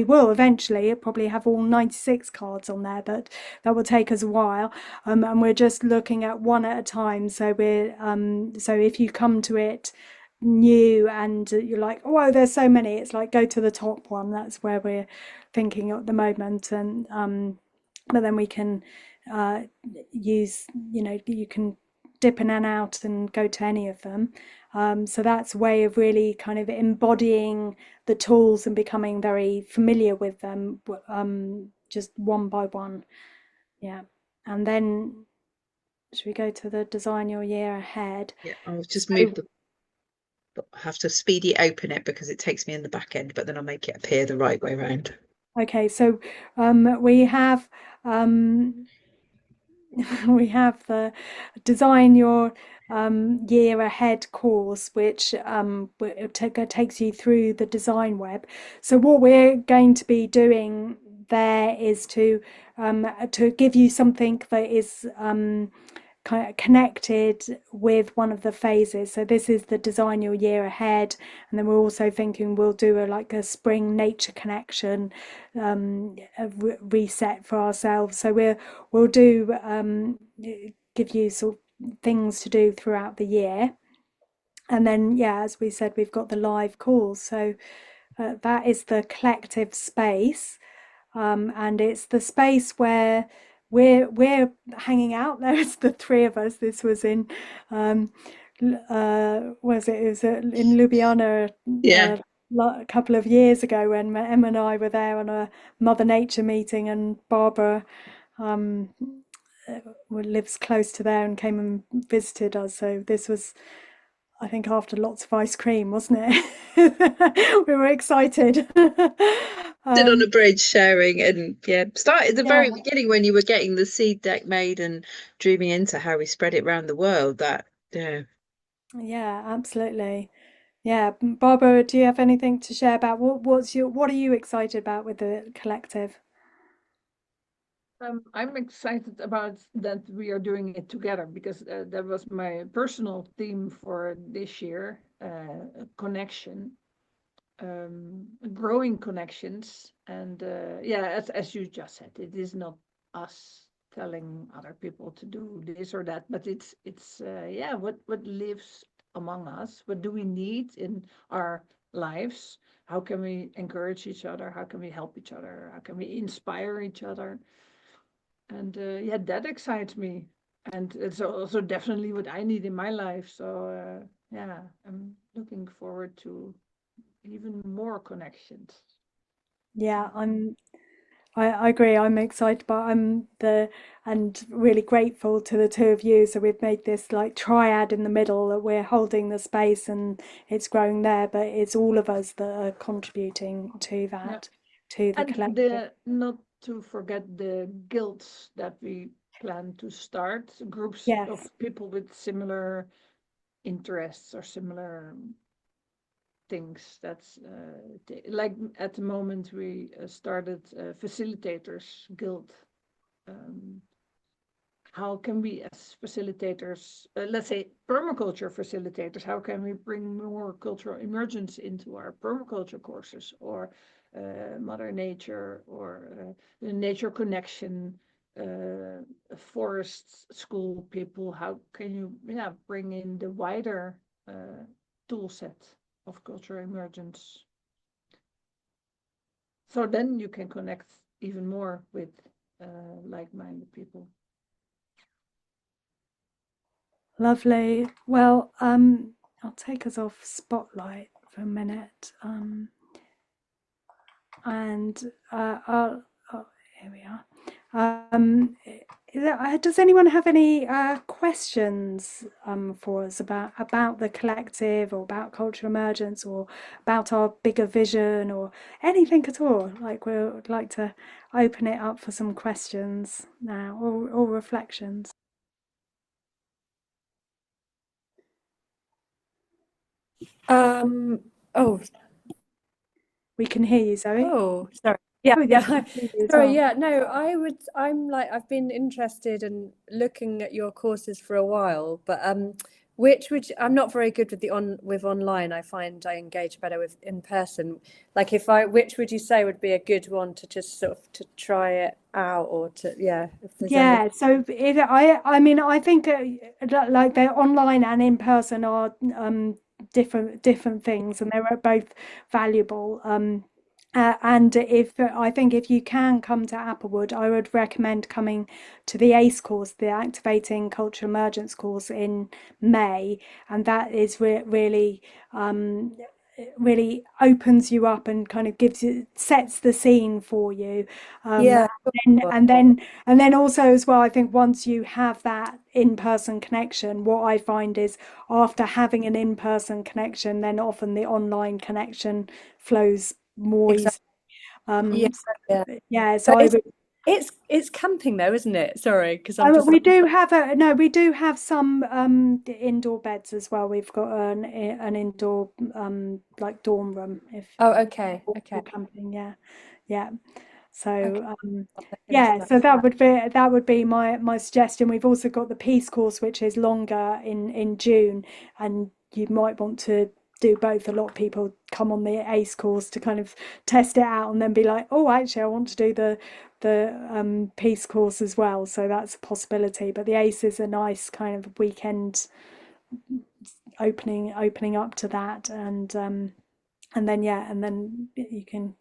will eventually probably have all 96 cards on there, but that will take us a while. And we're just looking at one at a time. So so if you come to it new and you're like, oh, there's so many, it's like, go to the top one. That's where we're thinking at the moment. And but then we can use, you can dip in and out and go to any of them. So that's a way of really kind of embodying the tools and becoming very familiar with them, just one by one. Yeah. And then should we go to the design your year ahead? Yeah, I'll just move I have to speedy open it because it takes me in the back end, but then I'll make it appear the right way around. Okay, so we have we have the design your year ahead course, which takes you through the design web. So what we're going to be doing there is to give you something that is kind of connected with one of the phases. So this is the design your year ahead, and then we're also thinking we'll do like a spring nature connection reset for ourselves. So we'll do give you sort of things to do throughout the year. And then, yeah, as we said, we've got the live calls. So that is the collective space, and it's the space where we're hanging out. There's the three of us. This was in was it? It was in Ljubljana a couple of years ago when Emma and I were there on a Mother Nature meeting, and Barbara lives close to there and came and visited us. So this was, I think, after lots of ice cream, wasn't it? We were excited. Stood on a bridge sharing, and started at the very Yeah. beginning when you were getting the CEED Deck made and dreaming into how we spread it around the world. Yeah, absolutely. Yeah, Barbara, do you have anything to share about what are you excited about with the collective? I'm excited about that we are doing it together, because that was my personal theme for this year, connection, growing connections. And yeah, as you just said, it is not us telling other people to do this or that, but it's yeah, what lives among us, what do we need in our lives, how can we encourage each other, how can we help each other, how can we inspire each other. And yeah, that excites me, and it's also definitely what I need in my life. So yeah, I'm looking forward to even more connections. Yeah, I agree. I'm excited, but and really grateful to the two of you. So we've made this like triad in the middle, that we're holding the space and it's growing there, but it's all of us that are contributing to Yeah, that, to the and collective. the not to forget the guilds that we plan to start, groups of Yes. people with similar interests or similar things. That's like at the moment we started facilitators guild. Um, how can we, as facilitators, let's say permaculture facilitators, how can we bring more cultural emergence into our permaculture courses, or Mother Nature, or the nature connection, forest school people? How can you, yeah, bring in the wider tool set of cultural emergence? So then you can connect even more with like-minded people. Lovely. Well, I'll take us off spotlight for a minute. And oh, here we are. does anyone have any questions for us about the collective, or about cultural emergence, or about our bigger vision, or anything at all? Like, we would like to open it up for some questions now, or reflections. Oh, We can hear you, Zoe. oh, sorry. Yeah, Oh, yeah. yes, we can hear you as Sorry, well. yeah. No, I'm like, I've been interested in looking at your courses for a while, but I'm not very good with with online. I find I engage better with in person. Like, which would you say would be a good one to just sort of to try it out, or to, yeah, if there's any. Yeah, so I mean, I think like they're online and in person are different things, and they're both valuable. And I think if you can come to Applewood, I would recommend coming to the ACE course, the Activating Cultural Emergence course in May, and that is really it really opens you up and kind of sets the scene for you. Yeah, And then also as well, I think once you have that in-person connection, what I find is after having an in-person connection, then often the online connection flows more easily. exactly. Yeah, yeah. Yeah, so But I would. it's camping though, isn't it? Sorry, because I'm just We do have we do have some indoor beds as well. We've got an indoor like dorm room if oh, okay, okay. for camping. Yeah. So Okay, I'll look into yeah, that. so that would be my suggestion. We've also got the Peace course, which is longer in June, and you might want to do both. A lot of people come on the ACE course to kind of test it out and then be like, oh, actually, I want to do the Peace course as well. So that's a possibility. But the ACE is a nice kind of weekend opening up to that, and then and then you can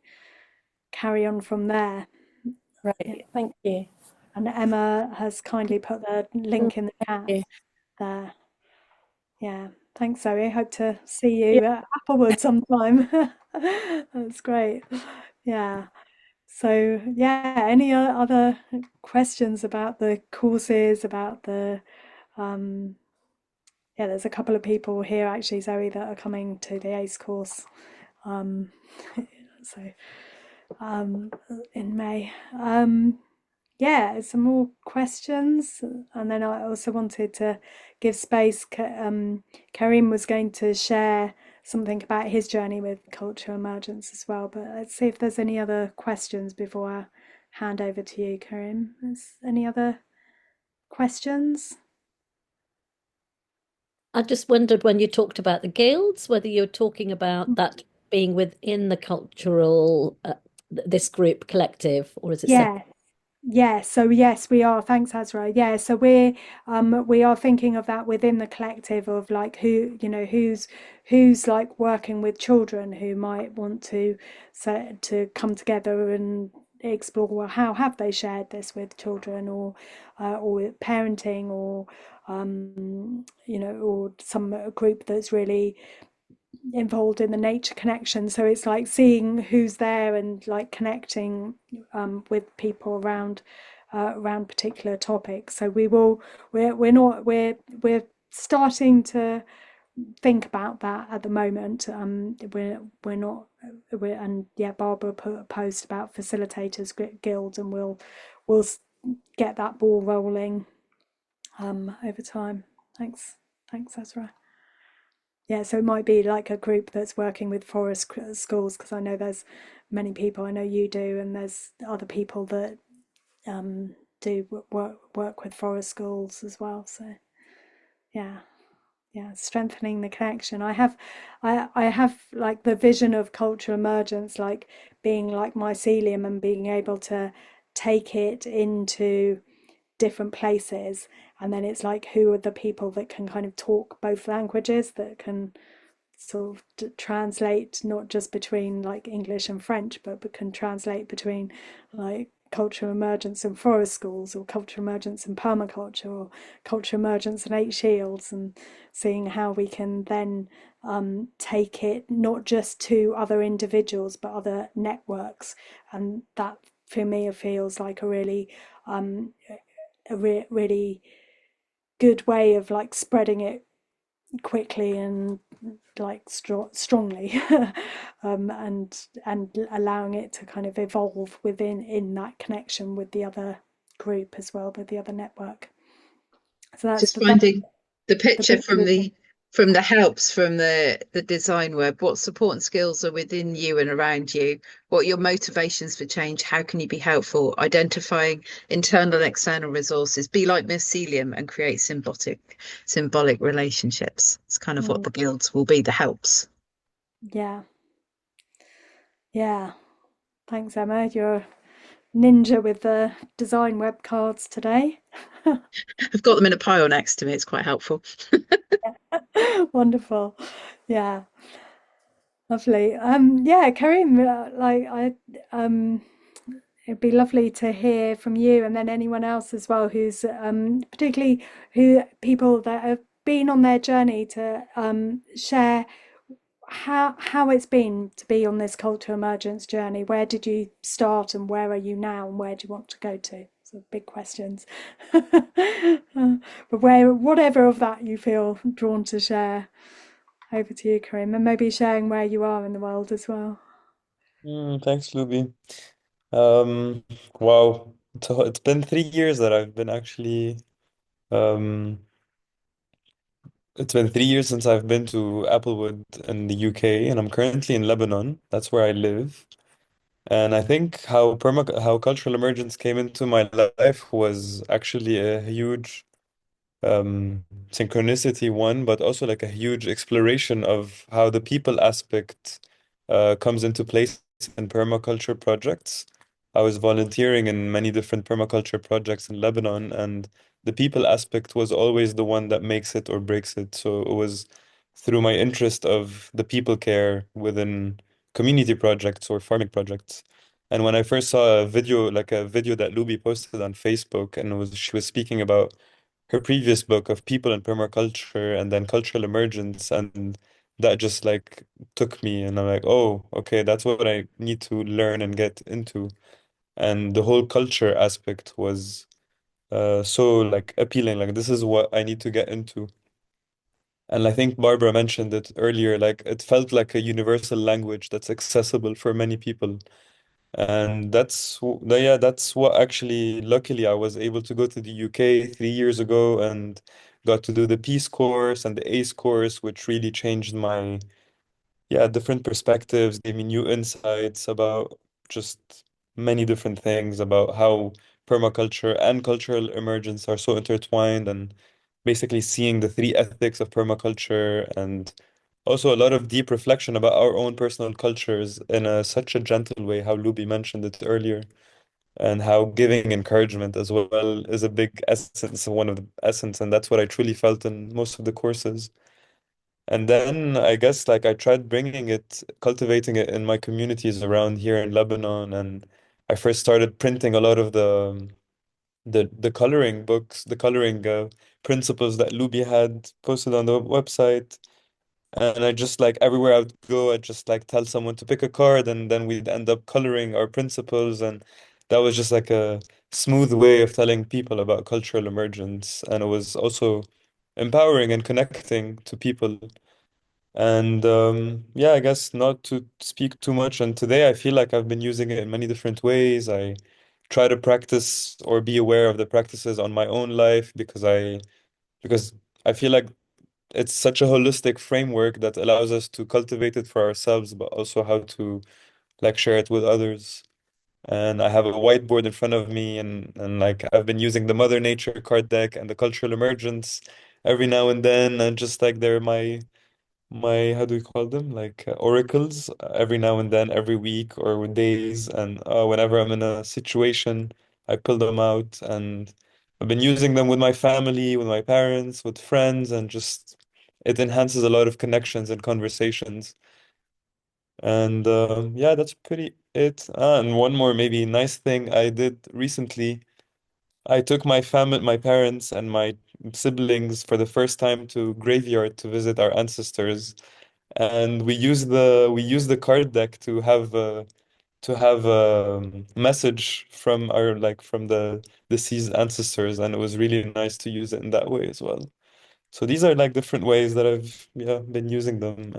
carry on from there. Right, Yeah. thank you. And Emma has kindly put the link in the chat you. there. Yeah, thanks, Zoe. Hope to see Yeah, you at Applewood sometime. That's great. Yeah. So, yeah, any other questions about the courses, about the yeah, there's a couple of people here actually, Zoe, that are coming to the ACE course. So in May. Yeah, some more questions, and then I also wanted to give space. Karim was going to share something about his journey with cultural emergence as well, but let's see if there's any other questions before I hand over to you, Karim. Is any other questions? I just wondered when you talked about the guilds, whether you're talking about that being within the cultural, this group collective, or is it separate? Yeah. Yeah, so yes, we are. Thanks, Azra. Yeah, so we are thinking of that within the collective of like who's like working with children who might want to come together and explore, well, how have they shared this with children, or with parenting, or or some group that's really involved in the nature connection. So it's like seeing who's there and like connecting with people around particular topics. So we're starting to think about that at the moment. We're not and yeah, Barbara put a post about facilitators guild, and we'll get that ball rolling over time. Thanks, Ezra. Yeah, so it might be like a group that's working with forest schools, because I know there's many people, I know you do, and there's other people that do work with forest schools as well. So yeah, strengthening the connection. I have like the vision of cultural emergence, like being like mycelium and being able to take it into different places, and then it's like who are the people that can kind of talk both languages, that can sort of translate not just between like English and French, but can translate between like cultural emergence and forest schools, or cultural emergence and permaculture, or cultural emergence and eight shields, and seeing how we can then take it not just to other individuals but other networks. And that for me feels like a really a really good way of like spreading it quickly and like strongly, and allowing it to kind of evolve within in that connection with the other group as well, with the other network. So that's Just that's finding the the picture big vision. from the helps from the design web. What support and skills are within you and around you? What are your motivations for change? How can you be helpful? Identifying internal and external resources. Be like mycelium and create symbolic relationships. It's kind of what the guilds will be, the helps. Yeah, yeah. Thanks, Emma. You're ninja with the design web cards today. I've got them in a pile next to me. It's quite helpful. Wonderful. Yeah, lovely. Yeah, Karim, it'd be lovely to hear from you, and then anyone else as well who's particularly who people that have been on their journey to share how it's been to be on this cultural emergence journey. Where did you start, and where are you now, and where do you want to go to? So big questions. But whatever of that you feel drawn to share, over to you, Karim, and maybe sharing where you are in the world as well. Thanks, Luby. Um, wow. So it's been 3 years that I've been actually, um, it's been 3 years since I've been to Applewood in the UK, and I'm currently in Lebanon. That's where I live. And I think how cultural emergence came into my life was actually a huge synchronicity one, but also like a huge exploration of how the people aspect comes into place in permaculture projects. I was volunteering in many different permaculture projects in Lebanon, and the people aspect was always the one that makes it or breaks it. So it was through my interest of the people care within community projects or farming projects. And when I first saw a video that Luby posted on Facebook, and she was speaking about her previous book of people and permaculture and then cultural emergence, and that just like took me, and I'm like, oh, okay, that's what I need to learn and get into. And the whole culture aspect was so like appealing, like this is what I need to get into. And I think Barbara mentioned it earlier, like it felt like a universal language that's accessible for many people. And that's what actually, luckily, I was able to go to the UK 3 years ago and got to do the Peace course and the ACE course, which really changed my, different perspectives, gave me new insights about just many different things about how permaculture and cultural emergence are so intertwined, and basically seeing the three ethics of permaculture, and also a lot of deep reflection about our own personal cultures in such a gentle way, how Luby mentioned it earlier, and how giving encouragement as well is a big essence, one of the essence, and that's what I truly felt in most of the courses. And then I guess like I tried cultivating it in my communities around here in Lebanon, and I first started printing a lot of the coloring books, the coloring principles that Luby had posted on the website. And I just like everywhere I would go, I'd just like tell someone to pick a card, and then we'd end up coloring our principles. And that was just like a smooth way of telling people about cultural emergence. And it was also empowering and connecting to people. And I guess not to speak too much. And today I feel like I've been using it in many different ways. I try to practice or be aware of the practices on my own life, because I feel like it's such a holistic framework that allows us to cultivate it for ourselves, but also how to like share it with others. And I have a whiteboard in front of me, and like I've been using the Mother Nature card deck and the Cultural Emergence every now and then, and just like they're my how do we call them, like oracles, every now and then, every week or with days, and whenever I'm in a situation I pull them out, and I've been using them with my family, with my parents, with friends, and just it enhances a lot of connections and conversations. And that's pretty it. And one more maybe nice thing I did recently, I took my parents and my siblings for the first time to graveyard to visit our ancestors, and we use the card deck to have to have a message from our from the deceased ancestors, and it was really nice to use it in that way as well. So these are like different ways that I've been using them,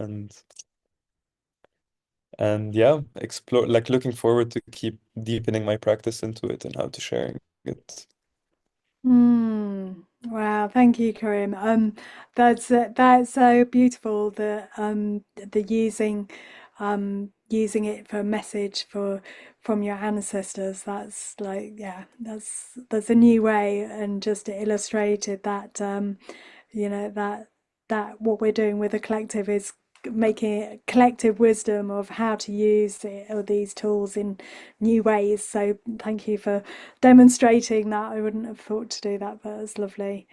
and yeah, explore looking forward to keep deepening my practice into it and how to sharing it. Wow, thank you, Karim. That's so beautiful that the using it for a message from your ancestors. That's like, yeah, that's a new way, and just illustrated that that what we're doing with the collective is making it collective wisdom of how to use or these tools in new ways. So thank you for demonstrating that. I wouldn't have thought to do that, but it's lovely.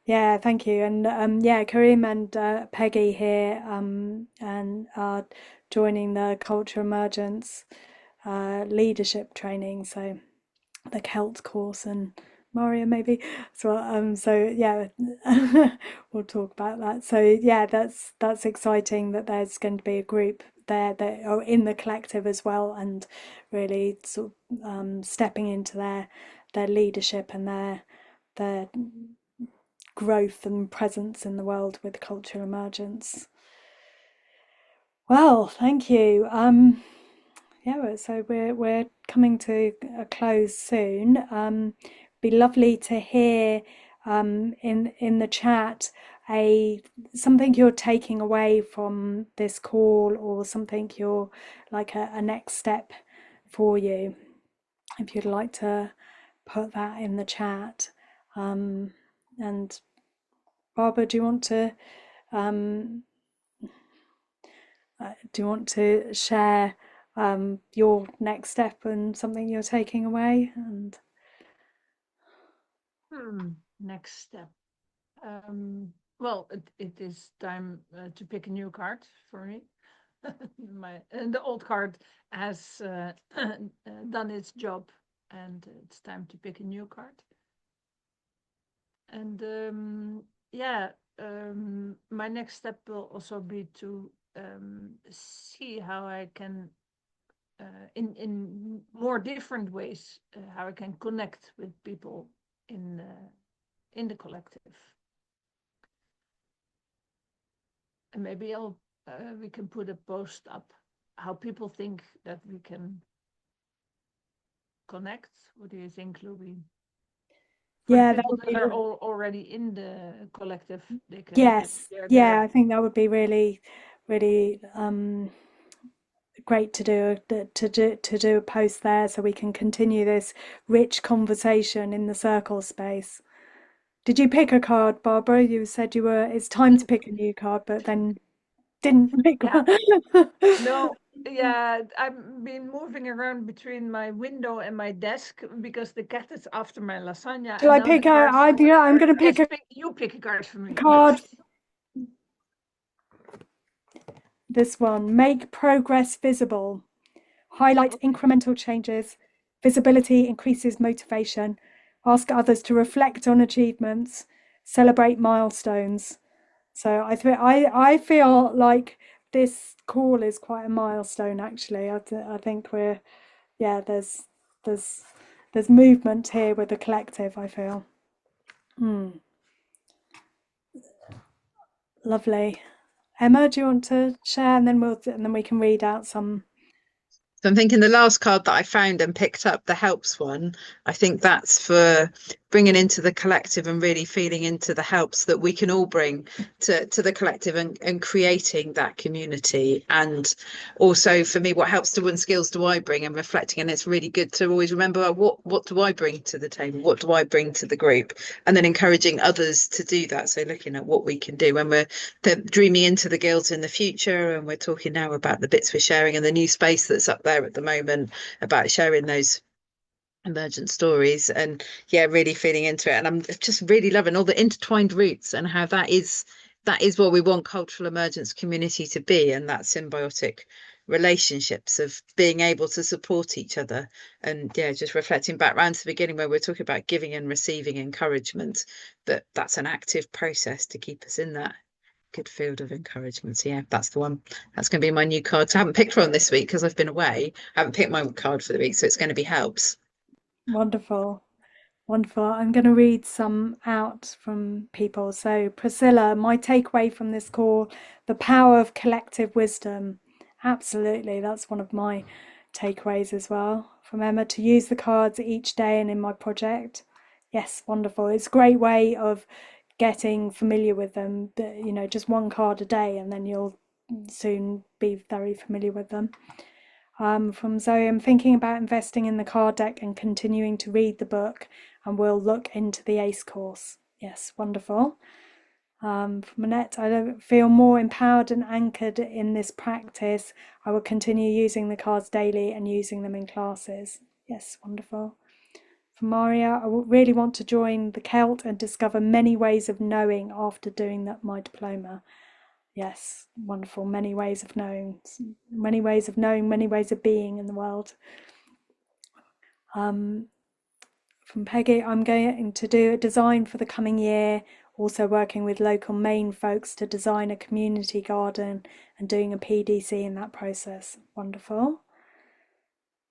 Yeah, thank you. And yeah, Karim and Peggy here and are joining the Cultural Emergence leadership training. So the Celt course, and Maria maybe. So yeah, we'll talk about that. So yeah, that's exciting that there's going to be a group there that are in the collective as well, and really sort of stepping into their leadership and their growth and presence in the world with cultural emergence. Well, thank you. Yeah, so we're coming to a close soon. Be lovely to hear in the chat something you're taking away from this call, or something you're like a next step for you. If you'd like to put that in the chat. And Barbara, do you want to share your next step and something you're taking away? And Next step. Well, it is time to pick a new card for me. The old card has done its job, and it's time to pick a new card. And yeah, my next step will also be to see how I can, in more different ways, how I can connect with people in the collective. And maybe we can put a post up how people think that we can connect. What do you think, Louis? For yeah, the that people would that be are already in the collective, they can yes, share yeah, their. I think that would be really, really great to do a post there, so we can continue this rich conversation in the circle space. Did you pick a card, Barbara? You said it's time to pick a new card, but then didn't pick Yeah. one. No, yeah, I've been moving around between my window and my desk because the cat is after my lasagna. Shall And I now the pick cards. I'm going to pick Yes, a you pick a card for me. card. This one, make progress visible. Highlight Okay. incremental changes. Visibility increases motivation. Ask others to reflect on achievements. Celebrate milestones. So I feel like this call is quite a milestone, actually. I think there's there's movement here with the collective, I feel. Lovely. Emma, do you want to share, and then we can read out some. So I'm thinking the last card that I found and picked up, the helps one, I think that's for bringing into the collective and really feeling into the helps that we can all bring to the collective, and creating that community. And also for me, what helps to what skills do I bring, and reflecting. And it's really good to always remember what do I bring to the table? What do I bring to the group? And then encouraging others to do that. So looking at what we can do when we're dreaming into the guilds in the future. And we're talking now about the bits we're sharing and the new space that's up there at the moment about sharing those emergent stories, and yeah, really feeling into it. And I'm just really loving all the intertwined roots, and how that is what we want cultural emergence community to be, and that symbiotic relationships of being able to support each other. And yeah, just reflecting back around to the beginning where we're talking about giving and receiving encouragement, that's an active process to keep us in that good field of encouragement. So yeah, that's the one. That's going to be my new card. So I haven't picked one this week because I've been away. I haven't picked my card for the week, so it's going to be helps. Wonderful. Wonderful. I'm going to read some out from people. So, Priscilla, my takeaway from this call, the power of collective wisdom. Absolutely. That's one of my takeaways as well. From Emma, to use the cards each day and in my project. Yes, wonderful. It's a great way of getting familiar with them. You know, just one card a day and then you'll soon be very familiar with them. From Zoe, I'm thinking about investing in the card deck and continuing to read the book, and we'll look into the ACE course. Yes, wonderful. From Annette, I feel more empowered and anchored in this practice. I will continue using the cards daily and using them in classes. Yes, wonderful. From Maria, I really want to join the Celt and discover many ways of knowing after doing my diploma. Yes, wonderful. Many ways of knowing, many ways of being in the world. From Peggy, I'm going to do a design for the coming year, also working with local Maine folks to design a community garden and doing a PDC in that process. Wonderful.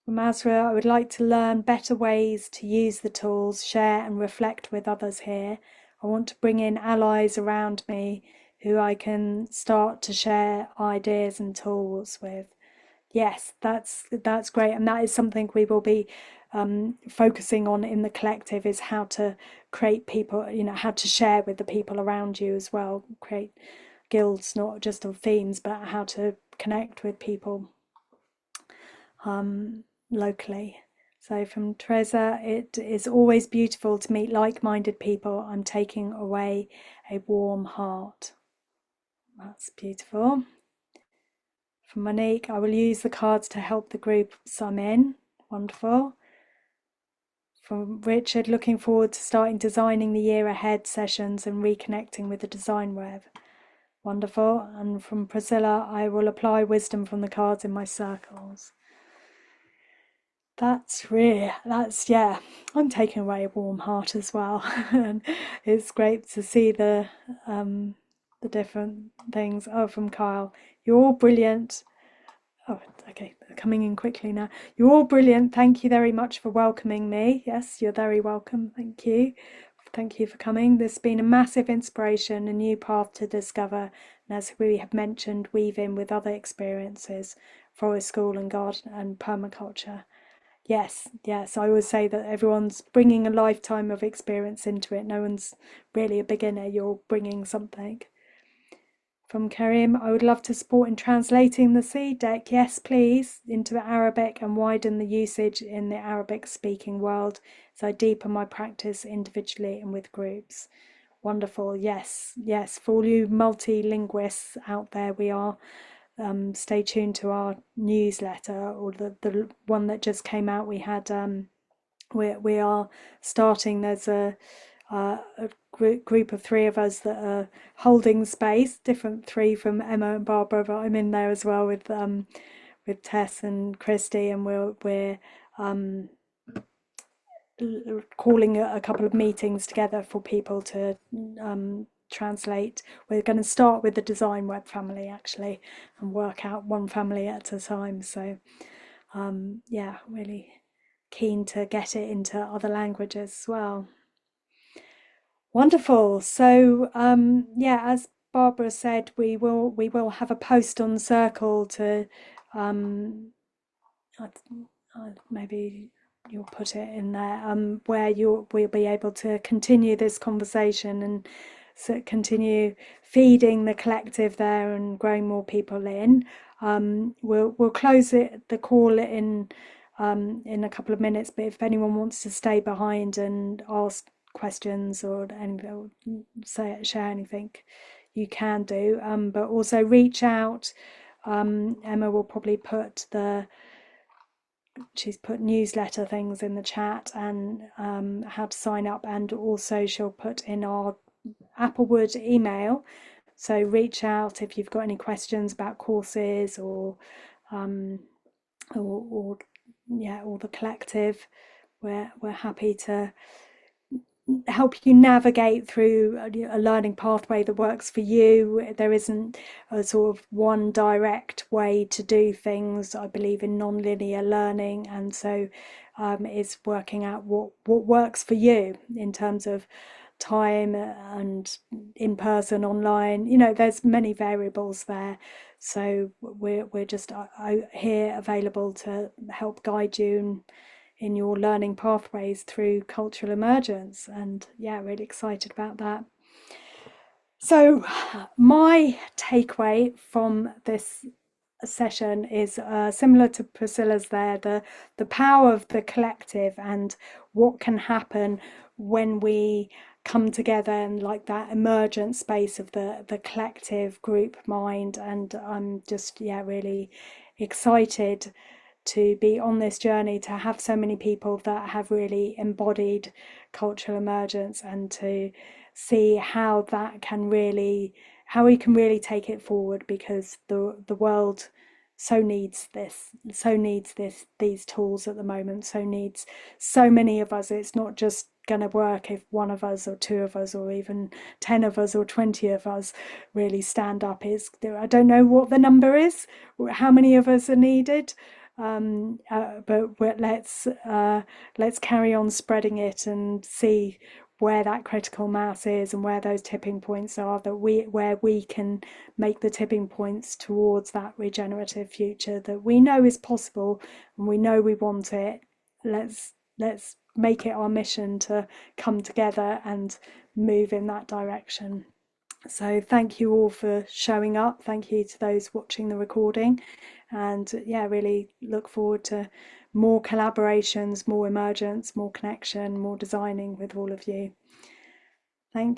From Azra, I would like to learn better ways to use the tools, share and reflect with others here. I want to bring in allies around me who I can start to share ideas and tools with. Yes, that's great, and that is something we will be focusing on in the collective, is how to create people, you know, how to share with the people around you as well, create guilds not just of themes but how to connect with people locally. So from Teresa, it is always beautiful to meet like-minded people. I'm taking away a warm heart. That's beautiful. From Monique, I will use the cards to help the groups I'm in. Wonderful. From Richard, looking forward to starting designing the year ahead sessions and reconnecting with the design web. Wonderful. And from Priscilla, I will apply wisdom from the cards in my circles. Yeah, I'm taking away a warm heart as well. And it's great to see the different things. Oh, from Kyle, you're all brilliant. Oh, okay, coming in quickly now. You're all brilliant. Thank you very much for welcoming me. Yes, you're very welcome. Thank you. Thank you for coming. There's been a massive inspiration, a new path to discover, and as we have mentioned, weave in with other experiences, forest school and garden and permaculture. Yes, I always say that everyone's bringing a lifetime of experience into it. No one's really a beginner. You're bringing something. From Karim, I would love to support in translating the CEED Deck, yes please, into Arabic and widen the usage in the Arabic speaking world so I deepen my practice individually and with groups. Wonderful, yes, for all you multi-linguists out there, we are, stay tuned to our newsletter or the one that just came out. We had, we are starting, there's a group of three of us that are holding space, different three from Emma and Barbara, but I'm in there as well with Tess and Christy, and we're calling a couple of meetings together for people to translate. We're going to start with the design web family actually and work out one family at a time. So yeah, really keen to get it into other languages as well. Wonderful. So yeah, as Barbara said, we will have a post on Circle to maybe you'll put it in there where we'll be able to continue this conversation and so continue feeding the collective there and growing more people in. We'll close the call in a couple of minutes, but if anyone wants to stay behind and ask questions or share anything, you can do, but also reach out. Emma will probably she's put newsletter things in the chat and how to sign up, and also she'll put in our Applewood email, so reach out if you've got any questions about courses or yeah, or the collective. We're happy to help you navigate through a learning pathway that works for you. There isn't a sort of one direct way to do things. I believe in non-linear learning, and so it's working out what works for you in terms of time and in person, online. You know, there's many variables there. So we're just here available to help guide you in your learning pathways through cultural emergence, and yeah, really excited about that. So my takeaway from this session is similar to Priscilla's there, the power of the collective and what can happen when we come together in like that emergent space of the collective group mind. And I'm just really excited to be on this journey, to have so many people that have really embodied cultural emergence, and to see how that can really, how we can really take it forward, because the world so needs this, these tools at the moment, so needs so many of us. It's not just going to work if one of us or two of us or even 10 of us or 20 of us really stand up. I don't know what the number is, how many of us are needed, but let's carry on spreading it and see where that critical mass is and where those tipping points are, where we can make the tipping points towards that regenerative future that we know is possible and we know we want it. Let's make it our mission to come together and move in that direction. So thank you all for showing up. Thank you to those watching the recording, and really look forward to more collaborations, more emergence, more connection, more designing with all of you. Thank you.